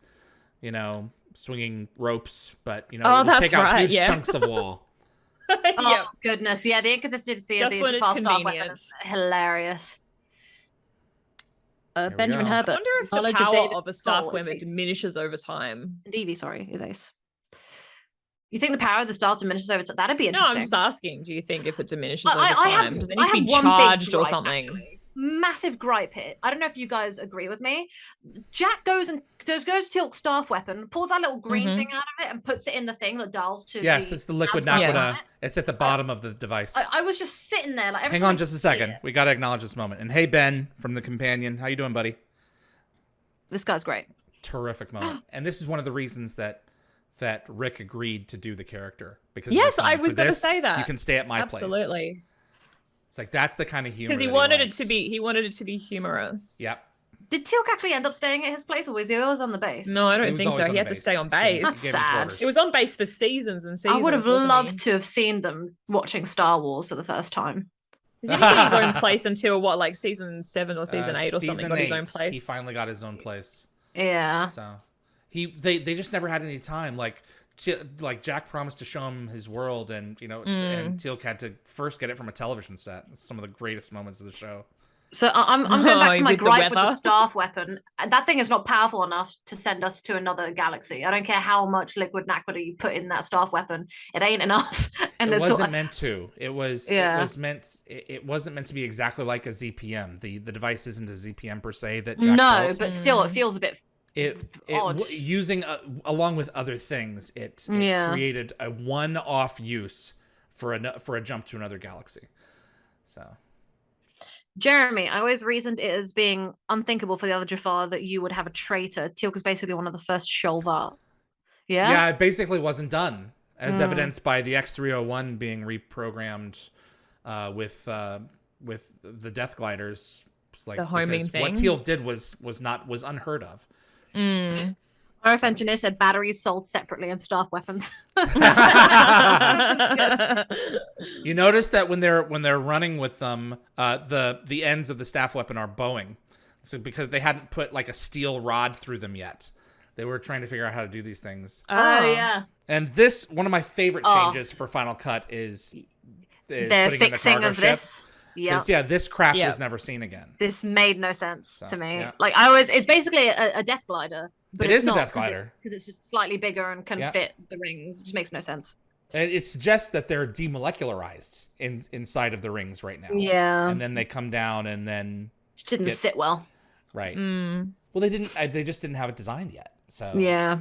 ropes, but it would take out huge chunks of wall. Oh goodness, yeah, the inconsistency of the fast staff weapon is hilarious. Benjamin Herbert. I wonder if the power of a staff weapon diminishes over time. Evie, sorry, is Ace. You think the power of the stars diminishes over time? That'd be No, interesting. I'm just asking. Do you think if it diminishes over I time, have, does it I need to have be one charged big or gripe, something? actually. Massive gripe here. I don't know if you guys agree with me. Jack goes to Teal'c's staff weapon, pulls that little green thing out of it, and puts it in the thing that dials to. Yes, it's the liquid naquita. It's at the bottom of the device. I was just sitting there like. Hang on just a second. We got to acknowledge this moment. And hey, Ben from the Companion, how you doing, buddy? This guy's great. Terrific moment. And this is one of the reasons that Rick agreed to do the character, because yes, I was going to say that. You can stay at my place. Absolutely. It's like that's the kind of humor because he wanted it to be humorous. Yep. Did Teal'c actually end up staying at his place, or was he always on the base? No, I don't think so. He had to stay on base. That's sad. It was on base for seasons and seasons. I would have loved to have seen them watching Star Wars for the first time. He didn't get his own place until what, like season 7 or season 8 or something? Got his own place. He finally got his own place. Yeah. So they just never had any time. Like Jack promised to show him his world, and and Teal'c had to first get it from a television set. It's some of the greatest moments of the show. So I'm going back to my gripe with the staff weapon. That thing is not powerful enough to send us to another galaxy. I don't care how much liquid naquita you put in that staff weapon. It ain't enough. And it wasn't meant to. It wasn't meant to be exactly like a ZPM. The device isn't a ZPM per se that Jack built. But still it feels a bit odd. Using along with other things, it created a one-off use for a jump to another galaxy. So, Jeremy, I always reasoned it as being unthinkable for the other Jafar that you would have a traitor. Teal'c is basically one of the first Sholvar. Yeah? Yeah, it basically wasn't done, as evidenced by the X-301 being reprogrammed with the Death Gliders. It's like, the homing thing. What Teal'c did was unheard of. RF engineer said batteries sold separately and staff weapons. You notice that when they're running with them, the ends of the staff weapon are bowing, so because they hadn't put like a steel rod through them yet. They were trying to figure out how to do these things. Oh yeah. And this, one of my favorite changes for Final Cut is the fixing of this. Yeah, this craft was never seen again. This made no sense to me. Yeah. Like it's basically a death glider. But it is a death glider because it's just slightly bigger and can fit the rings. It just makes no sense. And it suggests that they're demolecularized inside of the rings right now. Yeah. And then they come down and then it didn't sit well. Right. Well, they didn't. They just didn't have it designed yet. So yeah.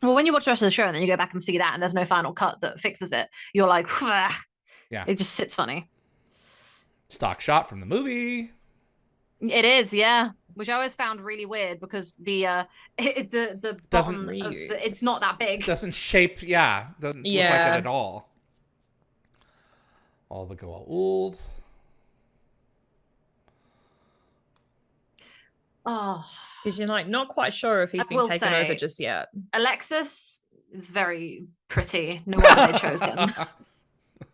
Well, when you watch the rest of the show and then you go back and see that, and there's no final cut that fixes it, you're like, yeah, it just sits funny. Stock shot from the movie. It is, yeah. Which I always found really weird because the bottom of it's not that big. Doesn't shape, doesn't look like it at all. All the Goa'uld. Oh, because you're like not quite sure if he's been taken over just yet. Alexis is very pretty. No wonder they chose him.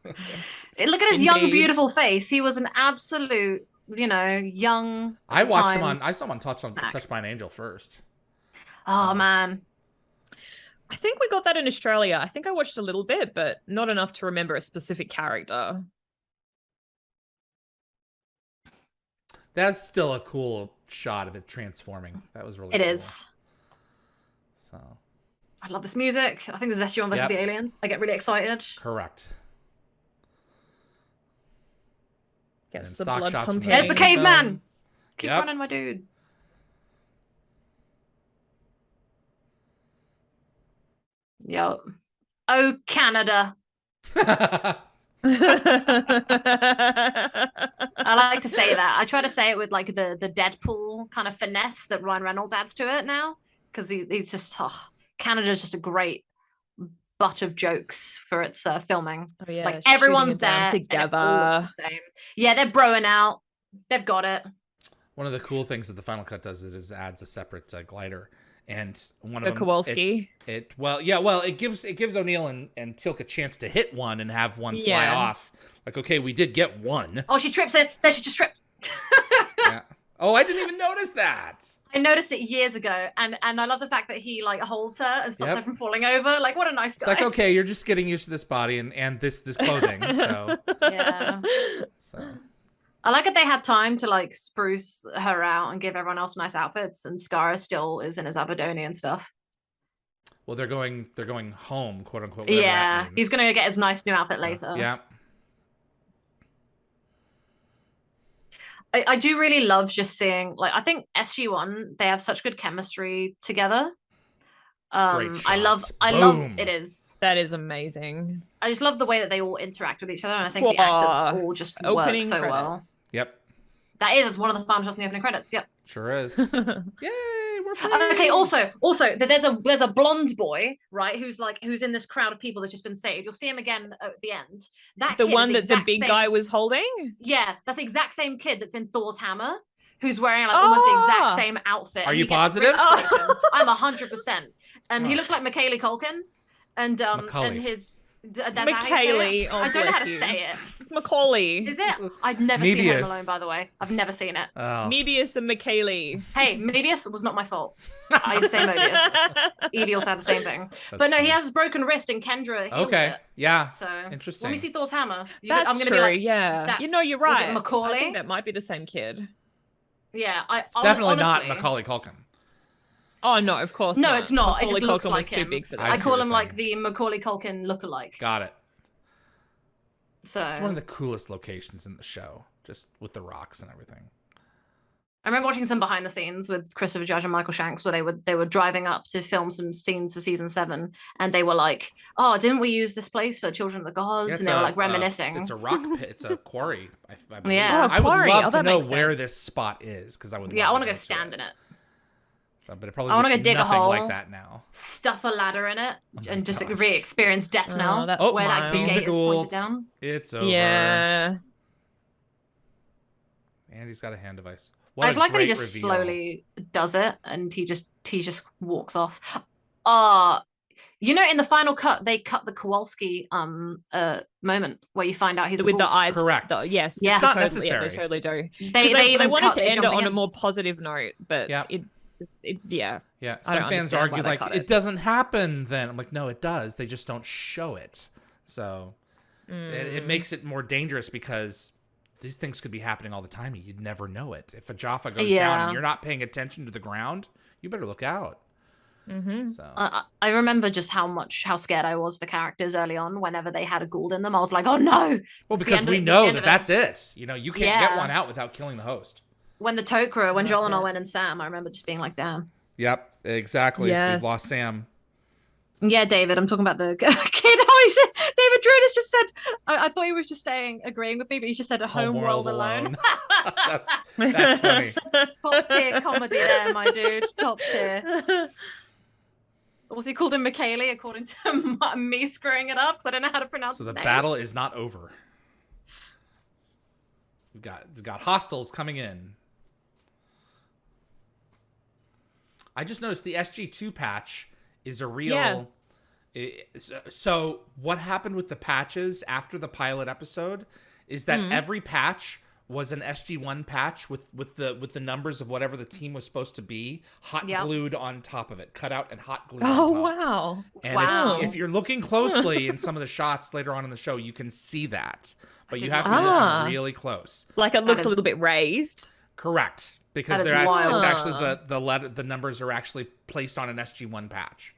Look at his young, beautiful face. He was an absolute, young. I watched him I saw him on Touched by an Angel first. Oh man. I think we got that in Australia. I think I watched a little bit, but not enough to remember a specific character. That's still a cool shot of it transforming. That was really cool. It is. So I love this music. I think this is SG-1 versus the aliens. I get really excited. Correct. Gets the blood pumping. There's the caveman. Keep running, my dude. Yo. Oh, Canada. I like to say that. I try to say it with like the Deadpool kind of finesse that Ryan Reynolds adds to it now, because he's just Canada's just a great butt of jokes for its filming. Oh, yeah, like everyone's there together. The same. Yeah, they're broing out. They've got it. One of the cool things that the Final Cut does is adds a separate glider, and one of them, Kowalski. It gives O'Neill and Teal'c a chance to hit one and have one fly off. Like, okay, we did get one. Oh, she trips it. There, she just tripped. Oh, I didn't even notice that. I noticed it years ago, and I love the fact that he like holds her and stops her from falling over. Like, what a nice guy. It's like, okay, you're just getting used to this body and this clothing. So yeah. So I like that they had time to like spruce her out and give everyone else nice outfits, and Skara still is in his Abydonian stuff. Well, they're going home, quote unquote. Yeah, he's gonna get his nice new outfit later. Yeah. I do really love just seeing, like, I think SG-1, they have such good chemistry together. Great shot. I love it is. That is amazing. I just love the way that they all interact with each other, and I think the actors all just work so well. Yep. That is, it's one of the final shots in the opening credits. Yep. Sure is. Yay, we're free. Okay, also, there's a blonde boy, right, who's in this crowd of people that's just been saved. You'll see him again at the end. The one that the big guy was holding? Yeah, that's the exact same kid that's in Thor's hammer, who's wearing like almost the exact same outfit. Are you positive? I'm 100%. And he looks like Macaulay Culkin. And his Macaulay. I don't know how to say it. It's Macaulay. Is it? I've never seen Home Alone, by the way. I've never seen it. Oh. Moebius and Macaulay. Hey, Moebius was not my fault. I used to say Moebius. Edie also had the same thing. But no, he has his broken wrist and Kendra heals it. Yeah. So interesting. when we see Thor's hammer, I'm gonna be like, yeah. You're right. Was it Macaulay? I think that might be the same kid. Yeah, it's definitely not Macaulay Culkin. Oh no, of course no, not. it's not. Macaulay it just looks Culkin like was him. Too big for that. I call him like the Macaulay Culkin lookalike. Got it. So it's one of the coolest locations in the show, just with the rocks and everything. I remember watching some behind the scenes with Christopher Judge and Michael Shanks where they were driving up to film some scenes for season 7, and they were like, "Oh, didn't we use this place for Children of the Gods?" Yeah, and they were like reminiscing. It's a rock pit. It's a quarry. I believe. Yeah, I would love to know where sense. this spot is because I would. Yeah, I want to go to stand in it. So, but it probably I want to looks go dig a nothing hole, like that now. Stuff a ladder in it, and just re-experience death now. That's where like the gate is pointed down. It's over. Yeah. And he's got a hand device. I just like that he just slowly does it, and he just walks off. You know, in the final cut, they cut the Kowalski moment where you find out he's with the eyes. Correct. Yes. Yeah. It's not totally, necessary. Yeah, they totally do. They wanted to end it on a more positive note, but yeah. Yeah. Some fans argue like it doesn't happen. Then I'm like, no, it does. They just don't show it. So it makes it more dangerous because these things could be happening all the time. You'd never know it. If a Jaffa goes down and you're not paying attention to the ground, you better look out. Mm-hmm. So I remember just how scared I was for characters early on. Whenever they had a Gould in them, I was like, "Oh no!" Well, because we know that's it. You know, you can't get one out without killing the host. When the Tok'ra, when Joel and I went and Sam, I remember just being like, "Damn." Yep, exactly. Yes. We've lost Sam. Yeah, David, I'm talking about the kid. Oh, he said, David Drunas just said, I thought he was just agreeing with me, but he just said a home world alone. that's funny. Top tier comedy there, my dude. Top tier. Was he called him Michaeli, according to me screwing it up because I don't know how to pronounce his name. So the battle is not over. We've got hostiles coming in. I just noticed the SG-2 patch is a real... Yes. So what happened with the patches after the pilot episode is that every patch was an SG-1 patch with the numbers of whatever the team was supposed to be glued on top of it, cut out and hot glued on top. Oh, wow. And if you're looking closely in some of the shots later on in the show, you can see that. But you have to be looking really close. Like it looks a little bit raised. Correct. Because it's actually the numbers are actually placed on an SG-1 patch.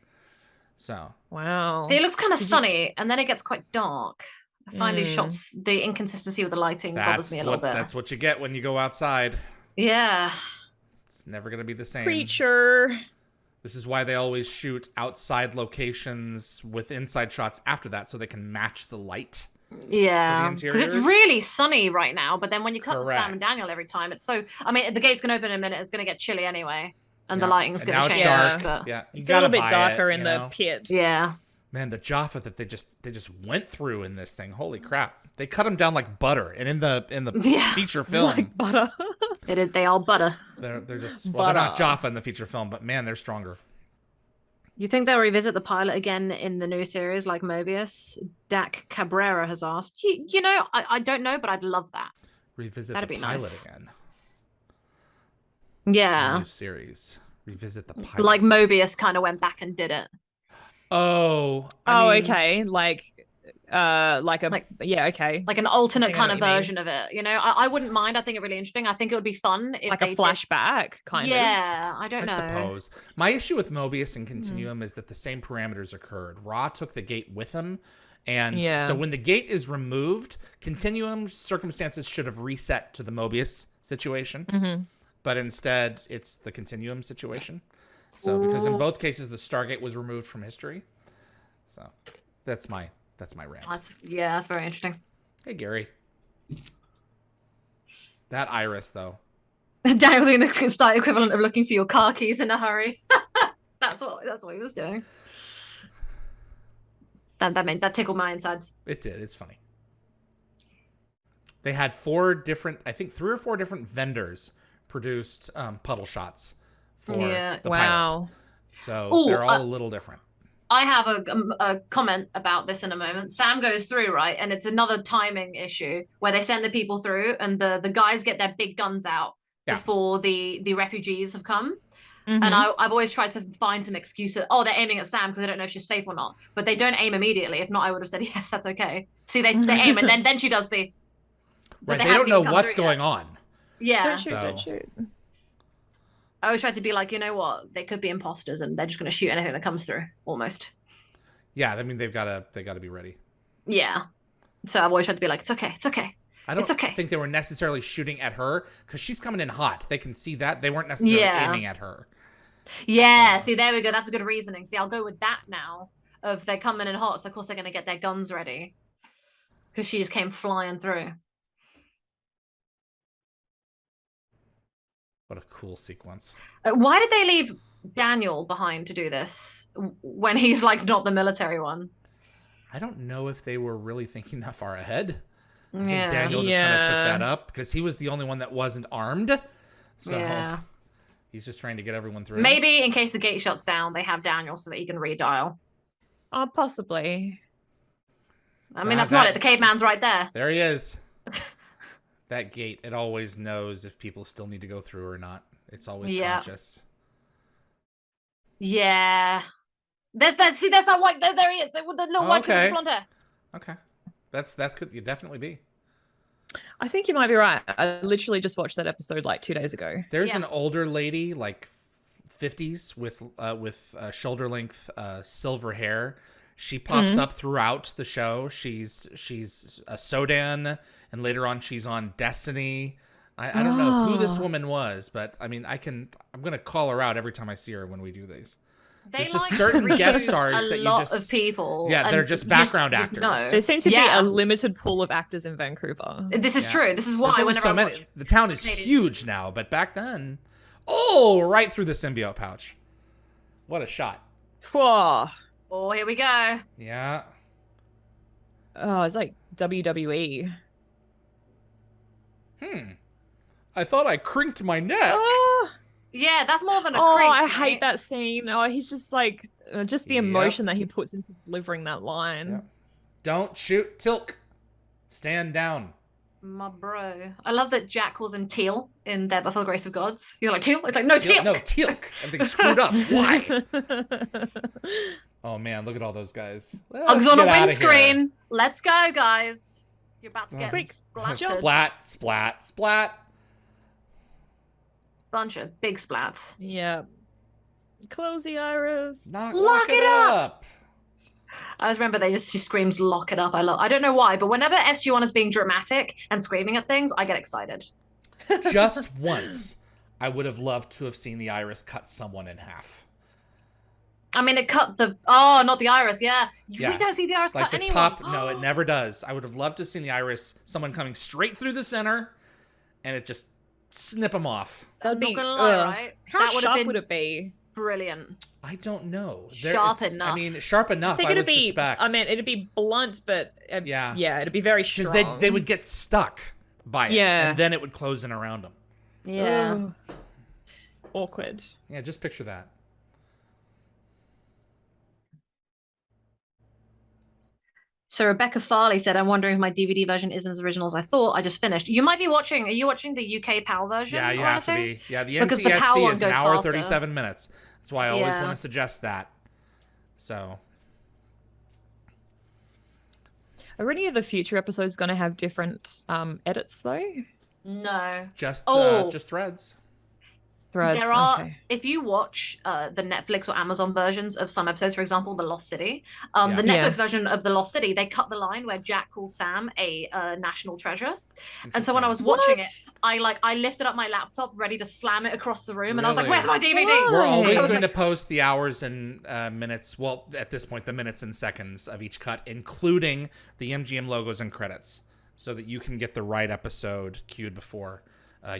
So wow. See, it looks kind of sunny, and then it gets quite dark. I find these shots, the inconsistency with the lighting bothers me a little bit. That's what you get when you go outside. Yeah. It's never going to be the same. Preacher. This is why they always shoot outside locations with inside shots after that, so they can match the light. Yeah, because it's really sunny right now, but then when you cut to Sam and Daniel every time, it's so... I mean, the gate's going to open in a minute, it's going to get chilly anyway, and the lighting's going to change. Now it's dark. But... Yeah, it's a little bit darker in the pit. Yeah. Man, the Jaffa that they just went through in this thing, holy crap. They cut them down like butter, and in the feature film... Like butter. They all butter. They're just... Well, they're not Jaffa in the feature film, but man, they're stronger. You think they'll revisit the pilot again in the new series like Mobius? Dak Cabrera has asked. You know, I don't know, but I'd love that. Revisit That'd the be pilot nice. Again. Yeah. The new series. Revisit the pilot. Like Mobius kind of went back and did it. Oh. I mean, okay. Like yeah, okay. Like an alternate I know kind of what you mean. version of it. You know, I wouldn't mind. I think it really interesting. I think it would be fun if Like they a flashback, kind of. Yeah, I don't know. I suppose. My issue with Mobius and Continuum is that the same parameters occurred. Ra took the gate with him. And so when the gate is removed, Continuum circumstances should have reset to the Mobius situation. But instead, it's the Continuum situation. So because in both cases, the Stargate was removed from history. So that's my rant. That's very interesting. Hey, Gary. That iris, though. Daniel's doing the Kickstarter equivalent of looking for your car keys in a hurry. That's what he was doing. That tickled my insides. It did. It's funny. They had 3 or 4 different vendors produced puddle shots for the pilot. So they're all a little different. I have a comment about this in a moment. Sam goes through, right? And it's another timing issue where they send the people through and the guys get their big guns out before the refugees have come. And I've always tried to find some excuses. Oh, they're aiming at Sam because they don't know if she's safe or not. But they don't aim immediately. If not, I would have said, yes, that's okay. See, they aim and then she does the... Right, they don't know what's going on. Yeah. Don't shoot. I always tried to be like, you know what? They could be imposters and they're just going to shoot anything that comes through, almost. Yeah, I mean, they gotta be ready. Yeah. So I've always tried to be like, it's okay. I don't think they were necessarily shooting at her because she's coming in hot. They can see that. They weren't necessarily aiming at her. Yeah, see, there we go. That's a good reasoning. See, I'll go with that now. Of they're coming in hot, so of course they're going to get their guns ready. Because she just came flying through. What a cool sequence. Why did they leave Daniel behind to do this when he's like not the military one? I don't know if they were really thinking that far ahead. I think Daniel just kind of took that up because he was the only one that wasn't armed. So he's just trying to get everyone through. Maybe in case the gate shuts down, they have Daniel so that he can redial. Oh, possibly. I mean, that's not it. The caveman's right there. There he is. That gate, it always knows if people still need to go through or not. It's always conscious. Yeah. There's that white. There he is. With the little white kid with blonde hair. Okay. That could definitely be. I think you might be right. I literally just watched that episode like 2 days ago. There's an older lady, like 50s, with shoulder length silver hair. She pops up throughout the show. She's a Sodan, and later on she's on Destiny. I don't know who this woman was, but I mean, I'm gonna call her out every time I see her when we do these. There's just certain guest stars that you just of people. Yeah, they're just background actors. There seems to be a limited pool of actors in Vancouver. This is true. This is why there's so many. The town is huge now, but back then, right through the symbiote pouch. What a shot! Whoa. Oh, here we go. Yeah. Oh, it's like WWE. I thought I crinked my neck. Oh. Yeah, that's more than a crink. Right? I hate that scene. Oh, he's just like, just the emotion that he puts into delivering that line. Yep. Don't shoot, Tilk. Stand down. My bro. I love that Jack calls him Teal in There But For the Grace of Gods. He's like, Teal? It's like, no, Teal. No, Teal'c. Everything's screwed up. Why? Oh, man, look at all those guys. Hugs on a windscreen. Let's go, guys. You're about to get splattered. Splat, splat, splat. Bunch of big splats. Yeah. Close the iris. Lock it up. I just remember she screams, lock it up. I don't know why, but whenever SG-1 is being dramatic and screaming at things, I get excited. Just once, I would have loved to have seen the iris cut someone in half. I mean, it cut not the iris, yeah. You really don't see the iris like cut the anyone. Top, no, it never does. I would have loved to have seen the iris, someone coming straight through the center, and it just snip them off. I'm not gonna lie, right? How sharp would it be? Brilliant. I don't know. Sharp enough. I mean, sharp enough, I would suspect. I mean, it'd be blunt, but it'd be very strong. Because they would get stuck by it, and then it would close in around them. Yeah. Awkward. Yeah, just picture that. So Rebecca Farley said, I'm wondering if my DVD version isn't as original as I thought. I just finished. Are you watching the UK PAL version? Yeah, you have to be. Yeah, the because NTSC is an hour 37 minutes. That's why I always want to suggest that. So. Are any of the future episodes going to have different edits though? No. Just threads. Threads. There are, okay. if you watch the Netflix or Amazon versions of some episodes, for example, The Lost City, the Netflix version of The Lost City, they cut the line where Jack calls Sam a national treasure. And so when I was watching it, I lifted up my laptop ready to slam it across the room, and I was like, "Where's my DVD?" We're always going to post the hours and minutes. Well, at this point, the minutes and seconds of each cut, including the MGM logos and credits, so that you can get the right episode queued before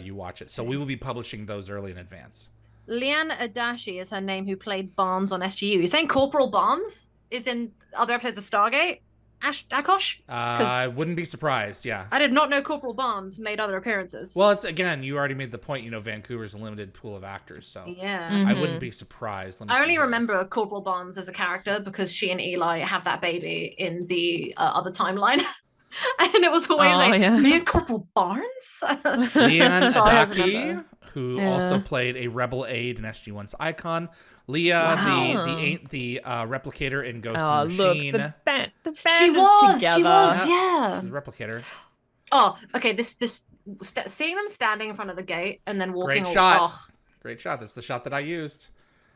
you watch it. So we will be publishing those early in advance. Leanne Adachi is her name, who played Barnes on SGU. You're saying Corporal Barnes is in other episodes of Stargate? Akosh? I wouldn't be surprised, yeah. I did not know Corporal Barnes made other appearances. Well, it's, again, you already made the point, Vancouver's a limited pool of actors, so yeah. I wouldn't be surprised. I only remember Corporal Barnes as a character because she and Eli have that baby in the other timeline. And it was always me and Corporal Barnes. Leanne Adaki, who also played a rebel aide in SG-1's Icon. Leah, the replicator in Ghost in the Machine. Look, the band she was, yeah. She's a replicator. Oh, okay. This seeing them standing in front of the gate and then walking. Great shot. Great shot. That's the shot that I used.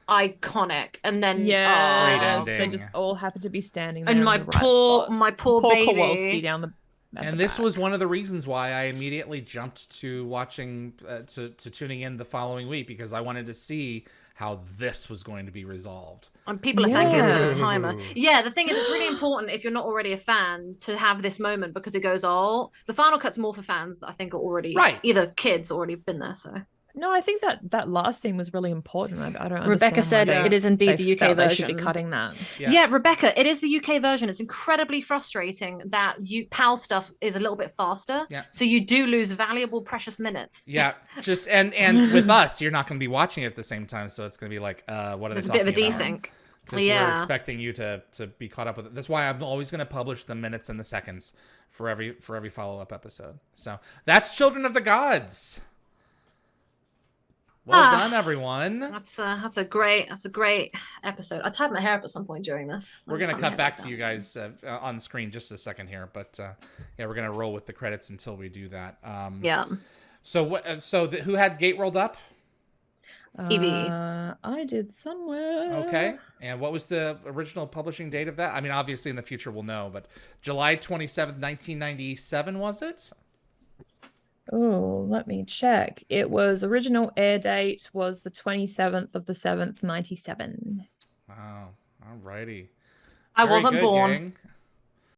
Iconic. And then great ending. They just all happened to be standing there. And my poor baby. Kowalski down the. And this was one of the reasons why I immediately jumped to watching, to tuning in the following week, because I wanted to see how this was going to be resolved. And people are thanking us for the timer. Yeah, the thing is, it's really important if you're not already a fan to have this moment, because it goes the final cut's more for fans that I think are already either kids already been there. So. No, I think that last scene was really important. I don't understand. Rebecca said it is indeed the UK version. They should be cutting that. Yeah, Rebecca, it is the UK version. It's incredibly frustrating that PAL stuff is a little bit faster. Yeah. So you do lose valuable, precious minutes. Yeah, just and with us, you're not going to be watching it at the same time, so it's going to be like, what are they talking about? There's a bit of a desync. Because we're expecting you to be caught up with it. That's why I'm always going to publish the minutes and the seconds for every follow-up episode. So that's Children of the Gods. Well done, everyone. That's a great episode. I tied my hair up at some point during this. We're gonna cut back to you guys on the screen just a second here, but we're gonna roll with the credits until we do that. So what? So who had GateWorld up? Evie. I did somewhere. Okay. And what was the original publishing date of that? I mean, obviously in the future we'll know, but July 27th, 1997 was it? Oh, let me check. It was original air date was the 27th of the 7th, 97. Wow. Alrighty. I wasn't born. Gang.